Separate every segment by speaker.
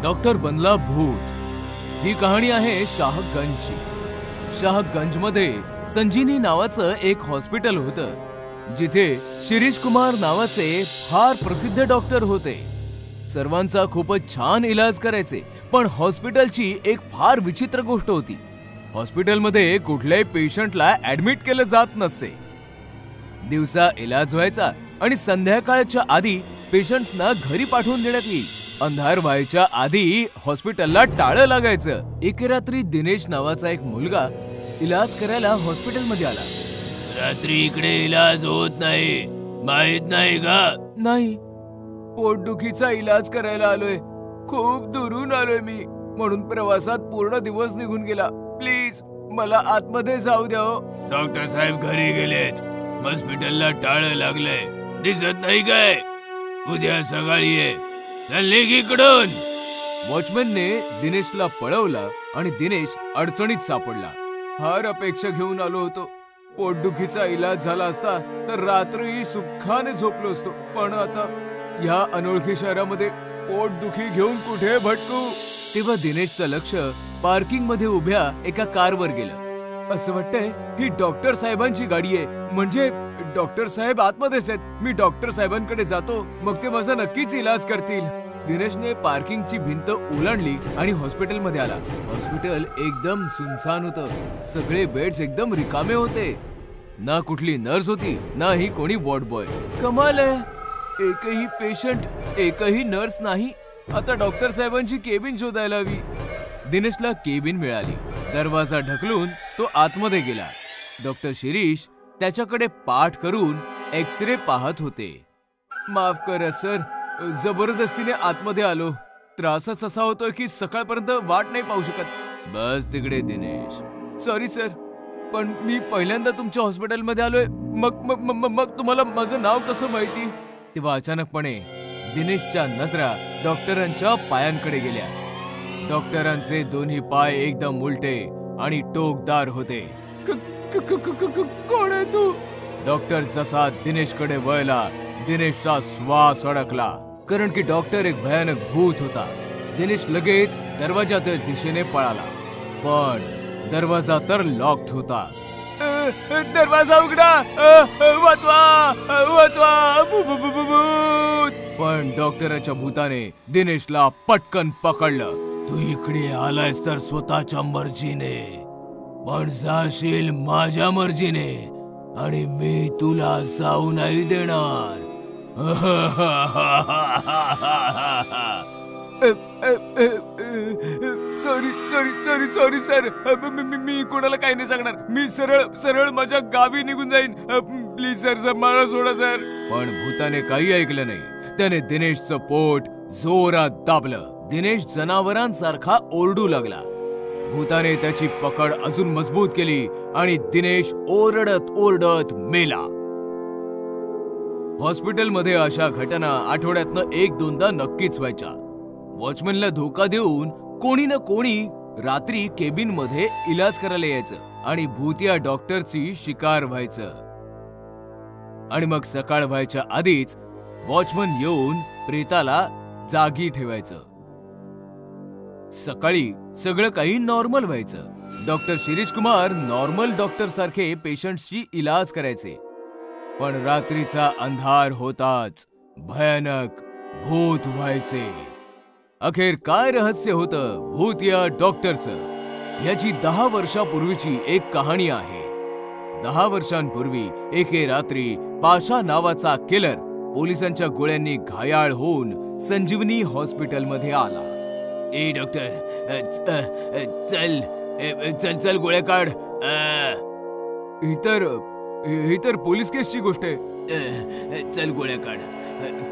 Speaker 1: Doctor बनला भूत। ही कहाणी आहे शाहगंजची। शाहगंजमध्ये संजीवनी नावाचं एक हॉस्पिटल होतं, जिथे शिरीष कुमार नावाचे फार प्रसिद्ध डॉक्टर होते। सर्वांचा खूपच छान इलाज करायचे, पण हॉस्पिटलची एक फार विचित्र गोष्ट होती। हॉस्पिटलमध्ये कुठल्याही पेशंटला ऍडमिट केलं जात नसे। दिवसा इलाज व्हायचा आणि संध्याकाळच्या आधी पेशंट्सना घरी पाठवून देण्यात येई। अंधार व्हायच्या आधी हॉस्पिटलला टाळं लागायचं। एके रात्री दिनेश नावाचा एक मुलगा इलाज करायला हॉस्पिटलमध्ये आला।
Speaker 2: रात्री इकडे इलाज होत नाही, माहित नाही का?
Speaker 1: नाही, पोटदुखीचा इलाज करायला आलोय। खूप दुरून आलोय मी, म्हणून प्रवासात पूर्ण दिवस निघून गेला। प्लीज मला आतमध्ये जाऊ द्या।
Speaker 2: डॉक्टर साहेब घरी गेलेत, हॉस्पिटलला टाळं लागलंय, दिसत नाही काय? उद्या सकाळी ये, चल इकडून।
Speaker 1: वॉचमॅनने दिनेशला पळवला आणि दिनेश अडचणीत सापडला। फार अपेक्षा घेऊन आलो होतो। पोटदुखीचा इलाज झाला असता तर रात्री सुखाने झोपलो असतो, पण आता या अनोळखी शहरामध्ये पोटदुखी घेऊन कुठे भटकू? तेव्हा दिनेशचं लक्ष पार्किंग मध्ये उभ्या एका कारवर गेलं। असं वाटतंय ही डॉक्टर साहेबांची गाडी आहे, म्हणजे डॉक्टर साहेब आतमध्येच आहेत। मी डॉक्टर साहेबांकडे जातो, मग ते माझा नक्कीच इलाज करतील। दिनेशने पार्किंगची भिंत ओलांडली आणि हॉस्पिटलमध्ये आला। हॉस्पिटल एकदम सुनसान होतं। सगळे बेड्स एकदम रिकामे होते। ना कुठली नर्स होती, ना ही कोणी वॉर्ड बॉय। कमाल आहे, एकही पेशंट, एकही नर्स नाही। आता डॉक्टर साहेबांची केबिन शोधायला हवी। दिनेशला केबिन मिळाली। दरवाजा ढकलून तो आतमध्ये गेला। डॉक्टर शिरीष त्याच्याकडे पाठ करून एक्सरे पाहत होते। माफ करा सर, जबरदस्तीने आतमध्ये आलो। त्रासच असा होतोय की सकाळपर्यंत वाट नाही पाहू शकत।
Speaker 2: बस तिकडे दिनेश।
Speaker 1: सॉरी सर, पण मी पहिल्यांदा तुमच्या हॉस्पिटलमध्ये आलोय। मग तुम्हाला माझं नाव कसं माहिती? तेव्हा अचानकपणे दिनेशच्या नजरा डॉक्टरांच्या पायांकडे गेल्या। डॉक्टरांचे दोन्ही पाय एकदम उलटे आणि टोकदार होते। कोण आहे तू? डॉक्टर जसा दिनेशकडे वळला, दिनेशचा श्वास अडकला, कारण की डॉक्टर एक भयानक भूत होता। दिनेश लगेच दरवाजाच्या दिशेने पळाला, पण दरवाजा तर लॉक्ड होता। दरवाजा उघडा, वाचवा वाचवा, भूत! पण डॉक्टराच्या भूताने दिनेशला पटकन पकडलं।
Speaker 2: तू इकडे आलायस तर स्वतःच्या मर्जीने, पण जाशील माझ्या मर्जीने, आणि मी तुला जाऊ नाही देणार।
Speaker 1: Sorry sorry sorry sorry sir, मी कोणाला काही नाही सांगणार। मी सरळ सरळ माझ्या गावी निघून जाईन। प्लीज सर, मला सोडा सर। पण भूताने काही ऐकलं नाही। त्याने दिनेशचं पोट जोरात दाबलं। दिनेश जनावरांसारखा ओरडू लागला। भूताने त्याची पकड अजून मजबूत केली आणि दिनेश ओरडत ओरडत मेला। हॉस्पिटलमध्ये अशा घटना आठवड्यातनं एक दोनदा नक्कीच व्हायच्या। वॉचमॅनला धोका देऊन कोणी ना कोणी रात्री केबिन मध्ये इलाज करायला यायचं आणि भूतिया डॉक्टरची शिकार व्हायचं। आणि मग सकाळ व्हायच्या आधीच वॉचमन येऊन प्रेताला जागी ठेवायचं। सकाळी सगळं काही नॉर्मल व्हायचं। Doctor Shirish Kumar normal doctor सारखे पेशंट्सची इलाज करायचे, पण रात्रीचा अंधार होताच भयानक भूत व्हायचे। अखेर काय रहस्य होतं भूतिया डॉक्टरचं, याची 10 वर्षापूर्वीची एक कहाणी आहे। 10 वर्षांपूर्वी एके रात्री पाशा नावाचा किलर पोलिसांच्या गोळ्यांनी घायाळ होऊन संजीवनी हॉस्पिटलमध्ये आला।
Speaker 2: ए डॉक्टर, चल चल चल, गोळ्या काढ।
Speaker 1: ही तर पोलीस केसची गोष्ट आहे।
Speaker 2: चल गोळ्या काढ,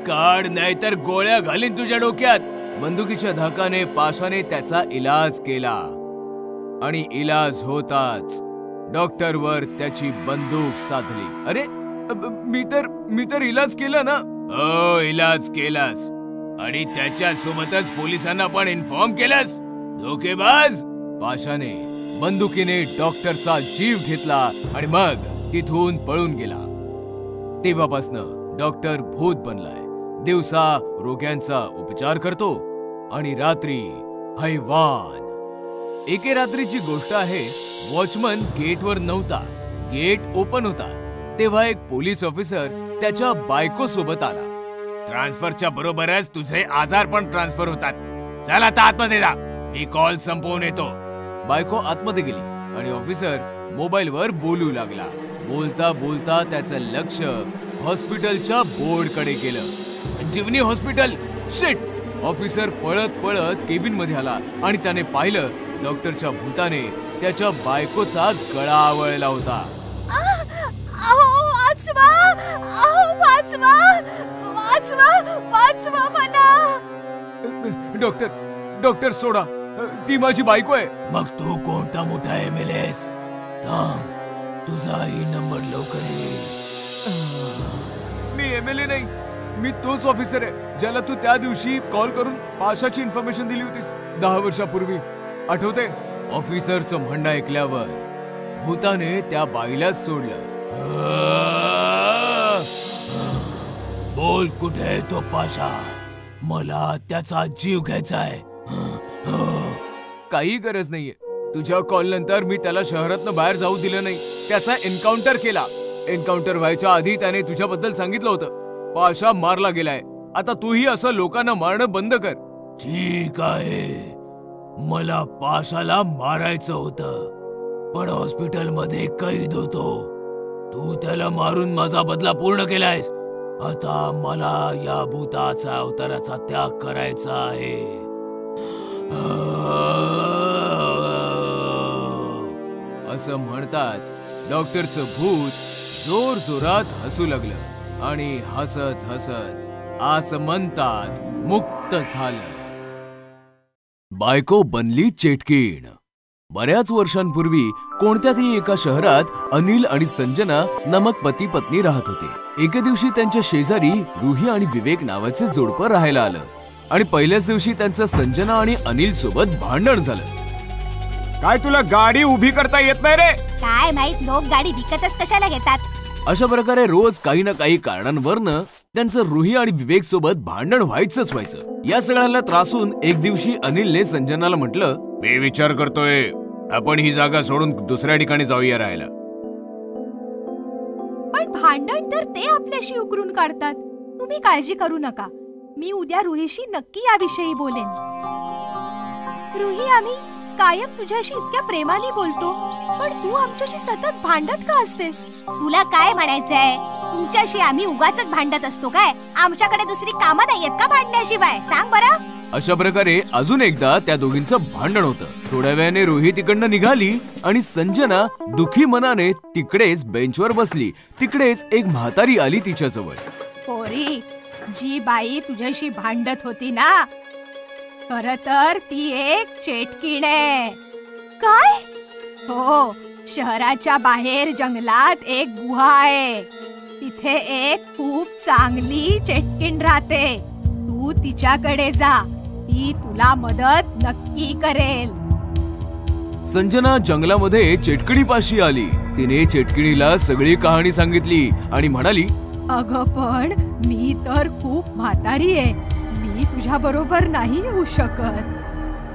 Speaker 2: काढ नाही तर गोळ्या घालीन तुझ्या डोक्यात।
Speaker 1: बंदुकीच्या धाकाने पाशाने त्याचा इलाज केला आणि इलाज होताच डॉक्टरवर त्याची बंदूक साधली। अरे, मी तर इलाज केला ना?
Speaker 2: हो, इलाज केलास आणि त्याच्या सोबतच पोलिसांना पण इन्फॉर्म केलास। धोकेबाज!
Speaker 1: पाशाने बंदुकीने डॉक्टरचा जीव घेतला आणि मग तिथून पळून गेला। तेव्हापासून डॉक्टर भूत बनलाय. दिवसा रोग्यांचा उपचार करतो आणि रात्री हैवान. एके रात्रीची गोष्ट आहे. वॉचमन गेटवर नव्हता. गेट ओपन होता. तेव्हा एक पोलीस ऑफिसर त्याच्या बायको सोबत आला. ट्रान्सफरच्या बरोबरच तुझे आजार पण ट्रान्सफर होतात. चल आता आतमध्ये जा, मी कॉल संपवून येतो. बायको आतमध्ये गेली आणि ऑफिसर मोबाईलवर बोलू लागला. बोलता बोलता त्याचं लक्ष हॉस्पिटलच्या बोर्डकडे गेलं. संजीवनी हॉस्पिटल. शिट. ऑफिसर पळत पळत केबिन मध्ये आला आणि त्याने पाहिलं डॉक्टरच्या भूताने त्याच्या बायकोचा गळा आवळला होता. डॉक्टर, डॉक्टर सोडा, ती माझी बायको आहे.
Speaker 2: मग तू कोणता मोठा MLS? थांब, तुझाही नंबर लवकर येईल.
Speaker 1: मी MLA नाही, मी तोच ऑफिसर आहे ज्याला तू त्या दिवशी कॉल करून पाशाची इन्फॉर्मेशन दिली होतीस 10 वर्षापूर्वी. आठवते? ऑफिसरचं म्हणणं ऐकल्यावर भूताने त्या बाईला सोडलं.
Speaker 2: बोल, कुठे आहे तो पाशा? मला त्याचा जीव घ्यायचाय.
Speaker 1: काही गरज नाहीये. तुझ्या कॉल नंतर मी त्याला शहरातनं बाहेर जाऊ दिलं नाही. त्याचा एन्काउंटर केला. एन्काउंटर व्हायच्या आधी त्याने तुझ्याबद्दल सांगितलं होतं. पाशा मारला गेलाय. आता तूही असं लोकांना मारणं बंद कर.
Speaker 2: ठीक आहे, मला पाशाला मारायचं होतं, पण हॉस्पिटलमध्ये कैद होतो. तू त्याला मारून माझा बदला पूर्ण केलायस. आता मला या भूताचा अवताराचा त्याग करायचा आहे.
Speaker 1: असं म्हणताच डॉक्टरचं भूत जोर जोरात हसू लागलं आणि हसत हसत आसमंतात मुक्त झालं. बायको बनली चेटकीण. बऱ्याच वर्षांपूर्वी कोणत्या तरी एका शहरात अनिल आणि संजना नामक पती पत्नी राहत होते. एके दिवशी त्यांच्या शेजारी रुही आणि विवेक नावाचे जोडपं राहायला आलं आणि पहिल्याच दिवशी त्यांचं संजना आणि अनिल सोबत भांडण झालं. काय तुला गाडी उभी करता येत नाही रे?
Speaker 3: काय माहित लोक गाडी विकतच कशाला घेतात.
Speaker 1: अशा प्रकारे रोज काही ना काही कारणांवरनं त्यांचं रुही आणि विवेक सोबत भांडण व्हायचं. या सगळ्याला त्रासून एक दिवशी अनिलने संजनाला म्हटलं, मी विचार करतोय आपण ही जागा सोडून दुसऱ्या ठिकाणी जाऊया राहायला.
Speaker 3: पण भांडण तर ते आपल्याशी उकरून काढतात. तुम्ही काळजी करू नका, मी उद्या रुहीशी नक्की याविषयी बोलेन. रुही, आम्ही कायम तुझ्याशी इतक्या प्रेमाने बोलतो, पण तू आमच्याशी सतत भांडत का असतेस? तुला काय म्हणायचंय? तुमच्याशी आम्ही उगाचच भांडत असतो काय? आमच्याकडे दुसरी कामं नाहीयेत का भांडण्याशिवाय? सांग बरं.
Speaker 1: अशा प्रकारे अजून एकदा त्या दोघींचं भांडण होतं. थोड्या वेळाने रोही तिकडनं निघाली आणि संजना दुखी मनाने तिकडेच बेंचवर बसली. तिकडेच एक म्हातारी आली तिच्याजवळ.
Speaker 3: पोरी, जी बाई तुझ्याशी भांडत होती ना, खरं तर ती एक चेटकीण आहे. काय? हो, शहराच्या बाहेर जंगलात एक गुहा आहे. तिथे एक खूप चांगली चेटकीण राहते. तू तिच्याकडे जा, ती तुला मदत नक्की करेल.
Speaker 1: संजना जंगलामध्ये चेटकिणीपाशी आली. तिने चेटकिणीला सगळी कहाणी सांगितली आणि म्हणाली,
Speaker 3: अगं पण मी तर खूप म्हातारी आहे. मी तुझ्या बरोबर नाही येऊ शकत.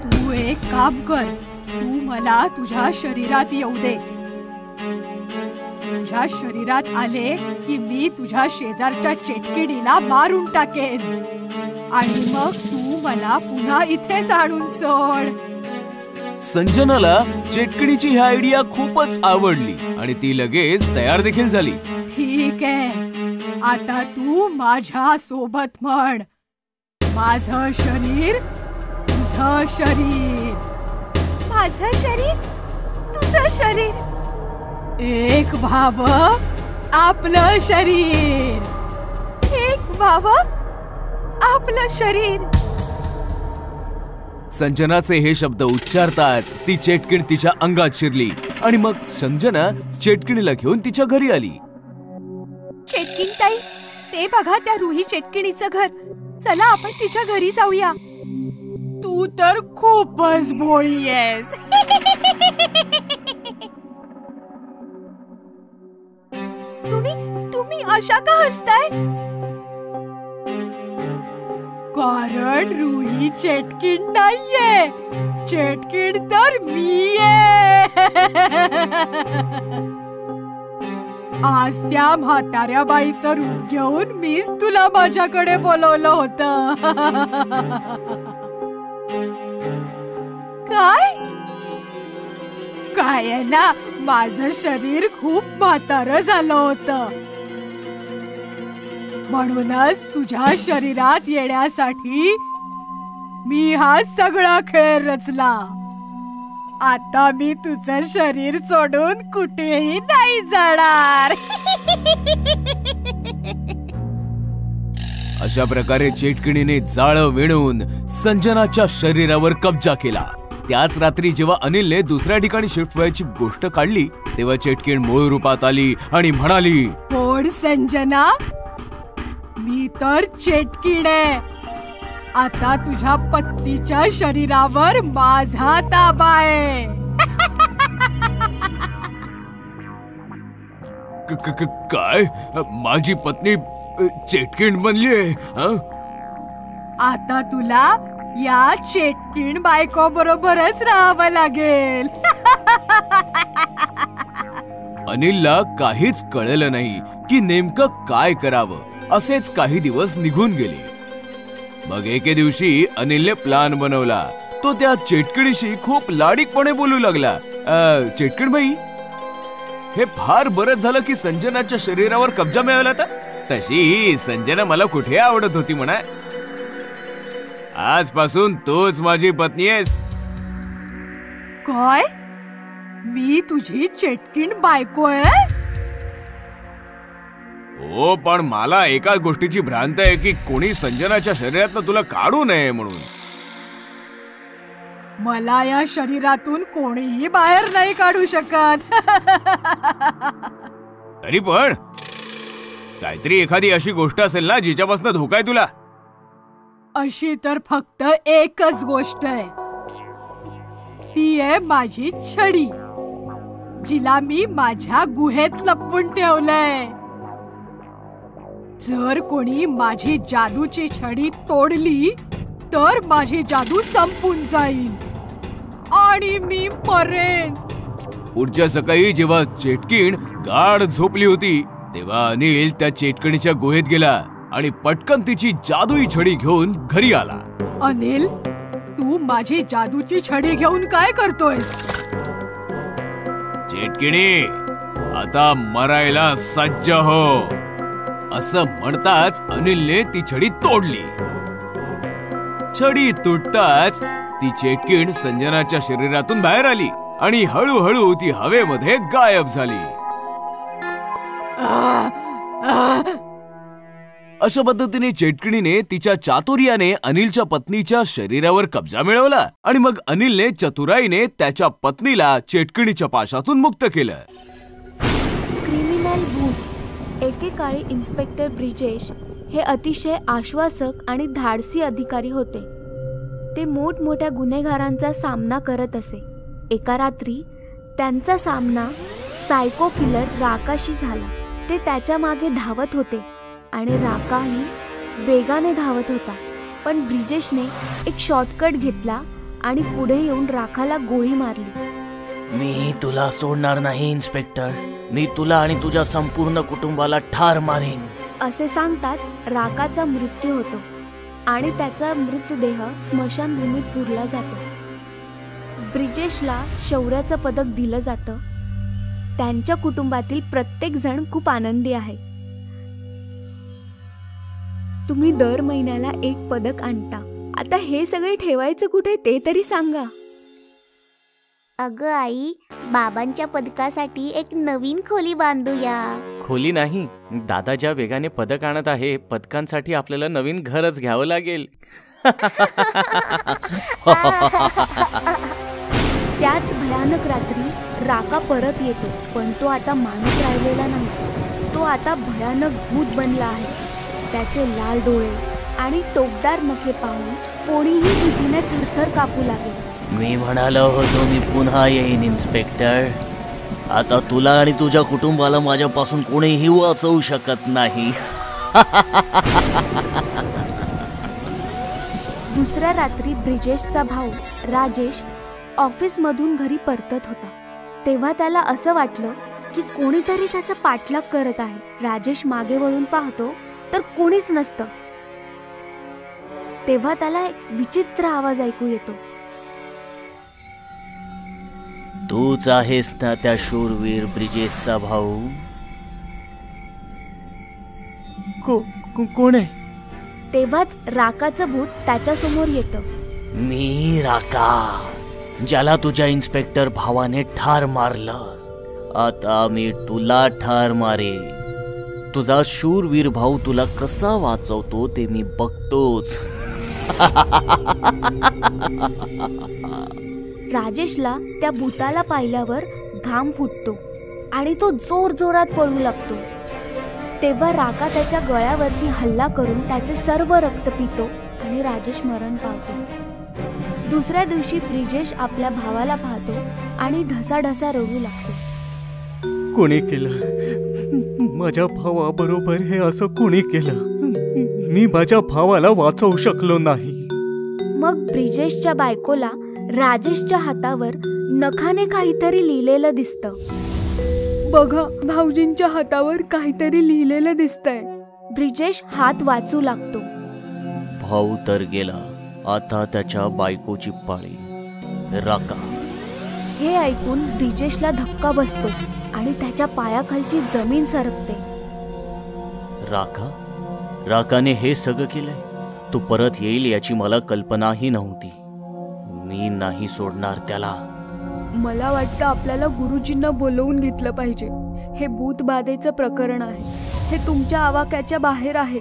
Speaker 3: तू एक काम कर, तू मला तुझ्या शरीरात येऊ दे. तुझ्या शरीरात आले की मी तुझ्या शेजारच्या चेटकिणीला मारून टाकेन आणि मग तू मला पुन्हा इथेच आणून सोड.
Speaker 1: संजनाला चेटकिणीची ही आयडिया खूपच आवडली आणि ती लगेच तयार देखील झाली.
Speaker 3: ठीक आहे, आता तू माझ्या सोबत म्हण, माझं शरीर तुझं शरीर, माझं शरीर तुझं शरीर, एक व्हावं आपलं शरीर, एक व्हावं आपलं शरीर.
Speaker 1: संजनाचे हे शब्द उच्चारताच ती चेटकीण तिच्या अंगात शिरली आणि मग संजना चेटकिणीला घेऊन तिच्या घरी आली.
Speaker 3: चेटकीण ताई, ते बघा त्या रुही चेटकिणीचं घर. चला आपण तिच्या घरी जाऊया. तू तर खूपच भोळी आहेस. तुम्ही अशा का हसताय? कारण रुही चेटकीण नाहीये, चेटकीण तर मी आहे. आज त्या म्हाताऱ्या बाईचं रूप घेऊन मीच तुला माझ्याकडे बोलवलं होतं. काय काय आहे ना, माझं शरीर खूप म्हातारं झालं होतं, म्हणूनच तुझ्या शरीरात येण्यासाठी मी हा सगळा खेळ रचला. आता मी तुझं शरीर सोडून कुठेही नाही जाणार.
Speaker 1: अशा प्रकारे चेटकिणीने जाळं विणून संजनाच्या शरीरावर कब्जा केला. त्याच रात्री जेव्हा अनिलने दुसऱ्या ठिकाणी शिफ्ट व्हायची गोष्ट काढली तेव्हा चेटकीण मूळ रूपात आली आणि म्हणाली,
Speaker 3: कोण संजना? मी तर चेटकीण आहे. आता तुझ्या पत्नीच्या शरीरावर माझा ताबा आहे.
Speaker 1: काय? माझी पत्नी चेटकीण बनलीये?
Speaker 3: आता तुला या चेटकीण बायको बरोबरच राहावं लागेल.
Speaker 1: अनिलला काहीच कळलं नाही की नेमकं काय करावं. असेच काही दिवस निघून गेले. मग एके दिवशी अनिलने प्लान बनवला. तो त्या चेटकिणीशी खूप लाडीकपणे बोलू लागला. चेटकीण बाई, हे फार बरं झालं की संजनाच्या शरीरावर कब्जा मिळाला. तशी संजना मला कुठे आवडत होती म्हणा. आजपासून तूच माझी पत्नी आहेस.
Speaker 3: काय? मी तुझी चेटकीण बायको आहे?
Speaker 1: हो, पण मला एका गोष्टीची भ्रांत आहे की कोणी संजनाच्या शरीरातनं तुला काढू नये म्हणून.
Speaker 3: मला या शरीरातून कोणीही बाहेर नाही काढू शकत.
Speaker 1: तरी पण काहीतरी एखादी अशी गोष्ट असेल ना जिच्यापासून धोका आहे तुला.
Speaker 3: अशी तर फक्त एकच गोष्ट आहे. ती आहे माझी छडी, जिला मी माझ्या गुहेत लपवून ठेवलंय. जर कोणी माझी जादूची छडी तोडली तर माझी जादू संपून जाईल आणि मी मरेन.
Speaker 1: पुढच्या सकाळी जेव्हा चेटकीण गाढ झोपली होती तेव्हा अनिल त्या चेटकिणीच्या गुहेत गेला आणि पटकन तिची जादुई छडी घेऊन घरी आला.
Speaker 3: अनिल, तू माझी जादूची छडी घेऊन काय करतोयस?
Speaker 1: चेटकिणी, आता मरायला सज्ज हो, असं म्हणताच अनिलने ती छडी तोडली. छडी तुटताच ती चेटकीण संजनाच्या शरीरातून बाहेर आली आणि हळूहळू ती हवेमध्ये गायब झाली. अशा पद्धतीने चेटकिणीने तिच्या चातुर्याने अनिलच्या पत्नीच्या शरीरावर कब्जा मिळवला आणि मग अनिलने चतुराईने त्याच्या पत्नीला चेटकिणीच्या पाशातून मुक्त केलं.
Speaker 4: क्रिमिनल भूत. एकेकाळी इन्स्पेक्टर ब्रिजेश हे अतिशय आश्वासक आणि धाडसी अधिकारी होते. ते मोठमोठ्या गुन्हेगारांचा सामना करत असे. एका रात्री त्यांचा सामना सायको किलर राकाशी झाला. ते त्याच्या मागे धावत होते आणि राकाही वेगाने धावत होता. पण ब्रिजेशने एक शॉर्टकट घेतला आणि पुढे येऊन राकाला गोळी मारली.
Speaker 2: मी तुला सोडणार नाही इन्स्पेक्टर. मी तुला आणि तुझ्या संपूर्ण कुटुंबाला ठार मारेन,
Speaker 4: असे सांगताच राकाचा मृत्यू होतो आणि त्याचा मृतदेह स्मशानभूमीत पुरला जातो. ब्रिजेशला शौर्याचं पदक दिलं जातं. त्यांच्या कुटुंबातील प्रत्येक जण खूप आनंदी आहे. तुम्ही दर महिन्याला एक पदक आणता. आता हे सगळे ठेवायचं कुठे ते तरी सांगा.
Speaker 5: अगं आई, बाबांच्या पदकासाठी एक नवीन खोली बांधूया.
Speaker 6: खोली नाही, दादा ज्या वेगाने पदक आणत आहे पदकांसाठी आपल्याला नवीन घरच घ्यावं लागेल.
Speaker 4: त्याच भयानक रात्री राका परत येतो, पण तो आता माणूस राहिलेला नाही. तो आता भयानक भूत बनला आहे. त्याचे लाल डोळे आणि टोकदार नखे पाहून कोणीही भीतीने थरथर कापू लागेल.
Speaker 2: मी म्हणालो होतो मी पुन्हा येईन इन्स्पेक्टर.
Speaker 6: आता तुला आणि तुझ्या कुटुंबाला माझ्यापासून कोणीही वाचवू शकत नाही.
Speaker 4: दुसऱ्या रात्री ब्रिजेशचा भाऊ राजेश ऑफिसमधून घरी परतत होता. तेव्हा त्याला असं वाटलं की कोणीतरी त्याचा पाठलाग करत आहे. राजेश मागे वळून पाहतो तर कोणीच नसतं. तेव्हा त्याला एक विचित्र आवाज ऐकू येतो.
Speaker 6: तूच आहेस ना त्या शूरवीर ब्रिजेशचा भाऊ? कोण आहे?
Speaker 4: तेव्हाच राकाचं भूत त्याच्या समोर येतं.
Speaker 6: मी राका, ज्याला तुझ्या इन्स्पेक्टर भावाने ठार मारलं. आता मी तुला ठार मारे. तुझा शूरवीर भाऊ तुला कसा वाचवतो ते मी बघतोच.
Speaker 4: राजेशला त्या भूताला पाहिल्यावर घाम फुटतो आणि तो जोर जोरात पळू लागतो. तेव्हा राका त्याच्या गळ्यावरती हल्ला करून त्याचे सर्व रक्त पितो आणि राजेश मरण पावतो. दुसऱ्या दिवशी ब्रिजेश आपल्या भावाला पाहतो आणि ढसाढसा रडू लागतो.
Speaker 7: कोणी केलं? माझ्या भावाबरोबर हे असं कोणी केलं? मी माझ्या भावाला वाचवू शकलो नाही.
Speaker 4: मग ब्रिजेशच्या बायकोला राजेशच्या हातावर नखाने काहीतरी लिहिलेलं दिसतं. बघा, भाऊजींच्या हातावर काहीतरी लिहिलेलं दिसतंय. ब्रिजेश हात वाचू लागतो.
Speaker 6: भाऊ तर गेला, आता त्याच्या बायकोची पाळी. राका.
Speaker 4: हे ऐकून ब्रिजेशला धक्का बसतो आणि त्याच्या पायाखालची जमीन सरकते.
Speaker 6: राका? राकाने हे सगळं केलंय? तू परत येईल याची मला कल्पनाही नव्हती. मी नाही सोडणार त्याला.
Speaker 4: मला वाटतं आपल्याला गुरुजींना बोलवून घेतलं पाहिजे. हे भूतबाधेचं प्रकरण आहे. हे तुमच्या आवाक्याच्या बाहेर आहे.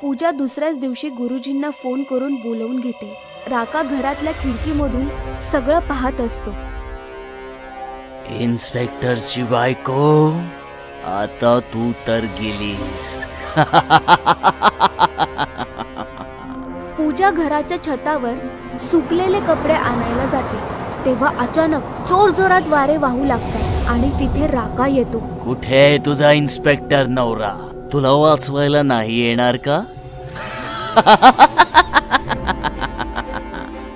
Speaker 4: पूजा दुसऱ्याच दिवशी गुरुजींना फोन करून बोलवून घेते. राका घरातल्या खिडकीमधून सगळं पाहत असतो.
Speaker 6: इन्स्पेक्टरची बायको, आता तू तर गेलीस.
Speaker 4: पूजा घराच्या छतावर सुकलेले कपडे आणायला जाते. तेव्हा अचानक जोर जोरात वारे वाहू लागतात आणि तिथे राका येतो.
Speaker 6: कुठे आहे तुझा इन्स्पेक्टर नवरा? तुला वाचवायला नाही येणार का?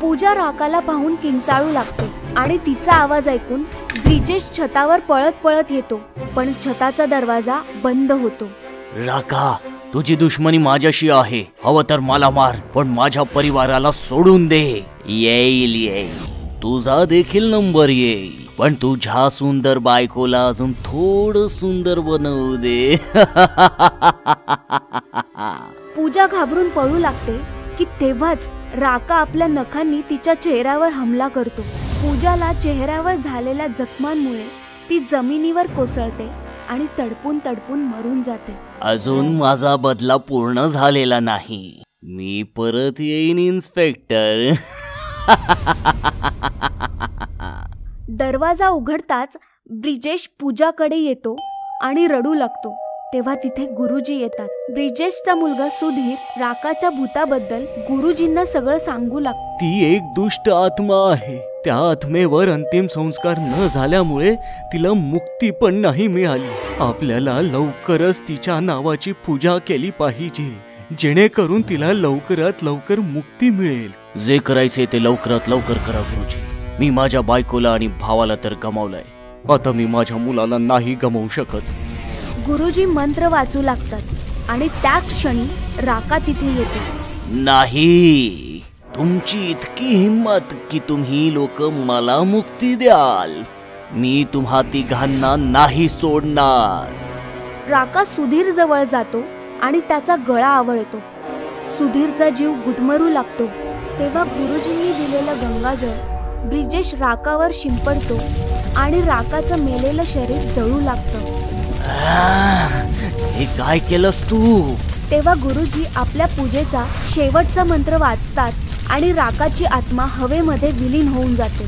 Speaker 4: पूजा राकाला पाहून किंचाळू लागते आणि तिचा आवाज ऐकून ब्रिजेश छतावर पळत पळत येतो. पण छताचा दरवाजा बंद होतो.
Speaker 6: राका, तुझी दुश्मनी माझ्याशी आहे. हवं तर मला मार, पण माझ्या परिवाराला सोडून दे. येईल, तुझा देखील नंबर येईल, पण तुझ्या सुंदर बायकोला अजून थोडं सुंदर बनवू दे.
Speaker 4: पूजा घाबरून पळू लागते की तेव्हाच राका आपल्या नखांनी तिच्या चेहऱ्यावर हमला करतो. पूजाला चेहऱ्यावर झालेल्या जखमांमुळे ती जमिनीवर कोसळते आणि तडपून तडपून मरून जाते.
Speaker 6: अजून माझा बदला पूर्ण झालेला नाही. मी परत येईन इन्स्पेक्टर.
Speaker 4: दरवाजा उघडताच ब्रिजेश पूजाकडे येतो आणि रडू लागतो. तेव्हा तिथे गुरुजी येतात. ब्रिजेशचा मुलगा सुधीर राकाच्या भूताबद्दल गुरुजींना सगळं सांगू लागतो.
Speaker 7: ती एक दुष्ट आत्मा आहे. त्या आत्मेवर अंतिम संस्कार न झाल्यामुळे तिला मुक्ती पण नाही मिळाली. आपल्याला लवकरच तिच्या नावाची पूजा केली पाहिजे, जेणेकरून तिला लवकरात लवकर मुक्ती मिळेल.
Speaker 6: जे करायचे ते लवकरात लवकर करा गुरुजी. मी माझ्या बायकोला आणि भावाला तर गमावलंय.
Speaker 7: आता मी माझ्या मुलाला नाही गमावू शकत.
Speaker 4: गुरुजी मंत्र वाचू लागतात आणि त्या क्षणी राका तिथे येते.
Speaker 6: नाही, तुमची इतकी हिम्मत की तुम्ही लोक मला मुक्ती द्याल. मी तुम्हा तिघांना नाही सोडणार.
Speaker 4: राका सुधीर जवळ जातो आणि त्याचा गळा आवळतो. सुधीरचा जीव गुदमरू लागतो. तेव्हा गुरुजींनी दिलेलं गंगाजळ ब्रिजेश राकावर शिंपडतो आणि राकाचं मेलेलं शरीर जळू लागतं.
Speaker 6: हे काय केलंस तू?
Speaker 4: तेव्हा गुरुजी आपल्या पूजेचा शेवटचा मंत्र वाचतात आणि राकाची आत्मा हवेमध्ये विलीन होऊन जाते.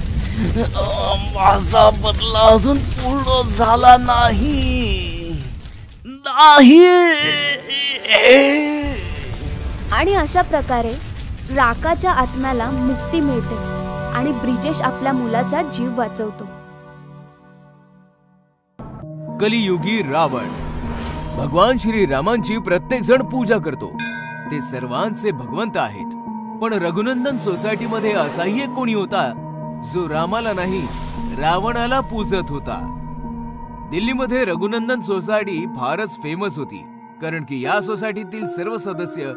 Speaker 6: माझा बदला अजून पूर्ण झाला नाही.
Speaker 4: आणि अशा प्रकारे राकाच्या आत्म्याला मुक्ती मिळते आणि ब्रिजेश आपल्या मुलाचा जीव वाचवतो.
Speaker 1: कलियुगी रावण. भगवान श्री रामांची प्रत्येक जण पूजा करतो. ते सर्वांचे भगवंत आहेत. पण रघुनंदन सोसायटीमध्ये असाही एक कोणी होता जो रामाला नाही रावणाला पूजत होता. दिल्लीमध्ये रघुनंदन सोसायटी फारच फेमस होती, कारण की या सोसायटीतील सर्व सदस्य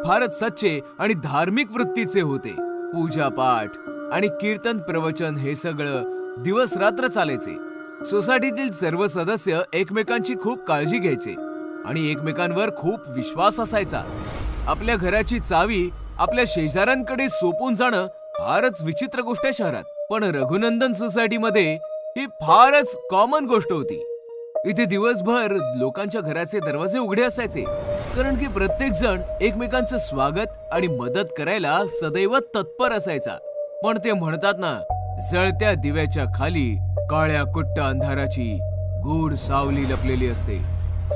Speaker 1: फारच सच्चे आणि धार्मिक वृत्तीचे होते. पूजा पाठ आणि कीर्तन प्रवचन हे सगळं दिवस रात्र चालायचे. सोसायटीतील सर्व सदस्य एकमेकांची खूप काळजी घ्यायचे आणि एकमेकांवर खूप विश्वास असायचा. आपल्या घराची चावी आपल्या शेजाऱ्यांकडे सोपून जाणं फारच विचित्र गोष्ट आहे शहरात, पण रघुनंदन सोसायटीमध्ये ही फारच कॉमन गोष्ट होती. इथे दिवसभर लोकांच्या घराचे दरवाजे उघडे असायचे, कारण की प्रत्येक जण एकमेकांचं स्वागत आणि मदत करायला सदैव तत्पर असायचा. पण ते म्हणतात ना, जळत्या दिव्याच्या खाली काळ्या कुट्ट अंधाराची गूढ सावली लपलेली असते.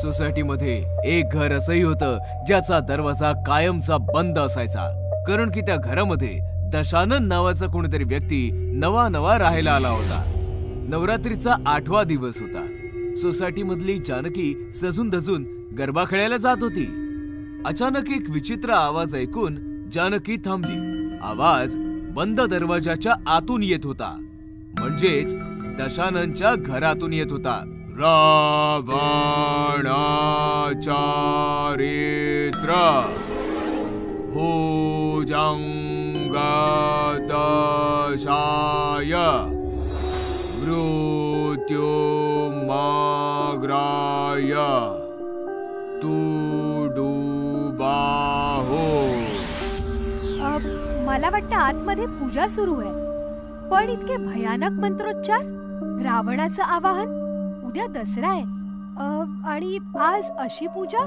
Speaker 1: सोसायटीमध्ये एक घर असंही होतं ज्याचा दरवाजा कायमचा बंद असायचा, कारण की त्या घरामध्ये दशानन नावाचा कोणीतरी व्यक्ती नवा राहायला आला होता. नवरात्रीचा 8वा दिवस होता. सोसायटीमधली जानकी सजून धजून गरबा खेळायला जात होती. अचानक एक विचित्र आवाज ऐकून जानकी थांबली. आवाज बंद दरवाजाच्या आतून येत होता, म्हणजेच दशाननच्या घरातून येत होता. रावणाचारित्र भुजंगदशाय मृत्युमाग्राय तुडुबाहो.
Speaker 3: मला वाटतं आतमध्ये पूजा सुरू आहे, पण इतके भयानक मंत्रोच्चार. रावणाचं आवाहन. उद्या दसरा आहे आणि आज अशी पूजा.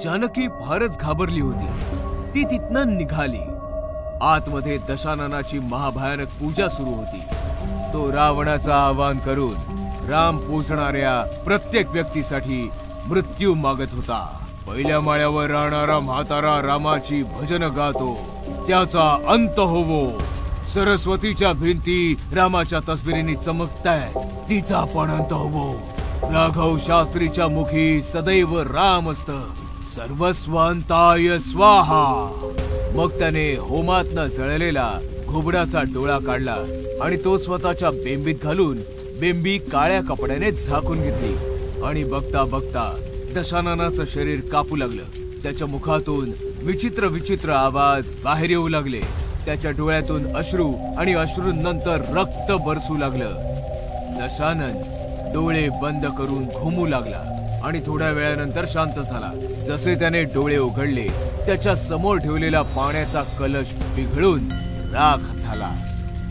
Speaker 1: जानकी फारच घाबरली होती. ती तिथनं निघाली. आतमध्ये दशाननाची महाभयानक पूजा सुरू होती. तो रावणाचं आवाहन करून राम पूजणाऱ्या प्रत्येक व्यक्तीसाठी मृत्यू मागत होता. पहिल्या माळ्यावर राहणारा म्हातारा रामाची भजन गातो, त्याचा अंत होवो. सरस्वतीच्या भिंती रामाच्या तस्बिरींनी चमकताय, तिचा पण अंत होवो. राघव शास्त्रीच्या मुखी सदैव राम असत, सर्वस्वांताय स्वाहा. मग त्याने होमातनं जळलेला घुबडाचा डोळा काढला आणि तो स्वतःच्या बेंबीत घालून बेंबी काळ्या कपड्याने झाकून घेतली. आणि बघता बघता दशाननाचं शरीर कापू लागलं. त्याच्या मुखातून विचित्र विचित्र आवाज बाहेर येऊ लागले. त्याच्या डोळ्यातून अश्रू आणि अश्रूंनंतर रक्त बरसू लागलं. दशानन डोळे बंद करून घुमू लागला आणि थोड्या वेळानंतर शांत झाला. जसे त्याने डोळे उघडले, त्याच्या समोर ठेवलेला पाण्याचा कलश पिघळून राख झाला,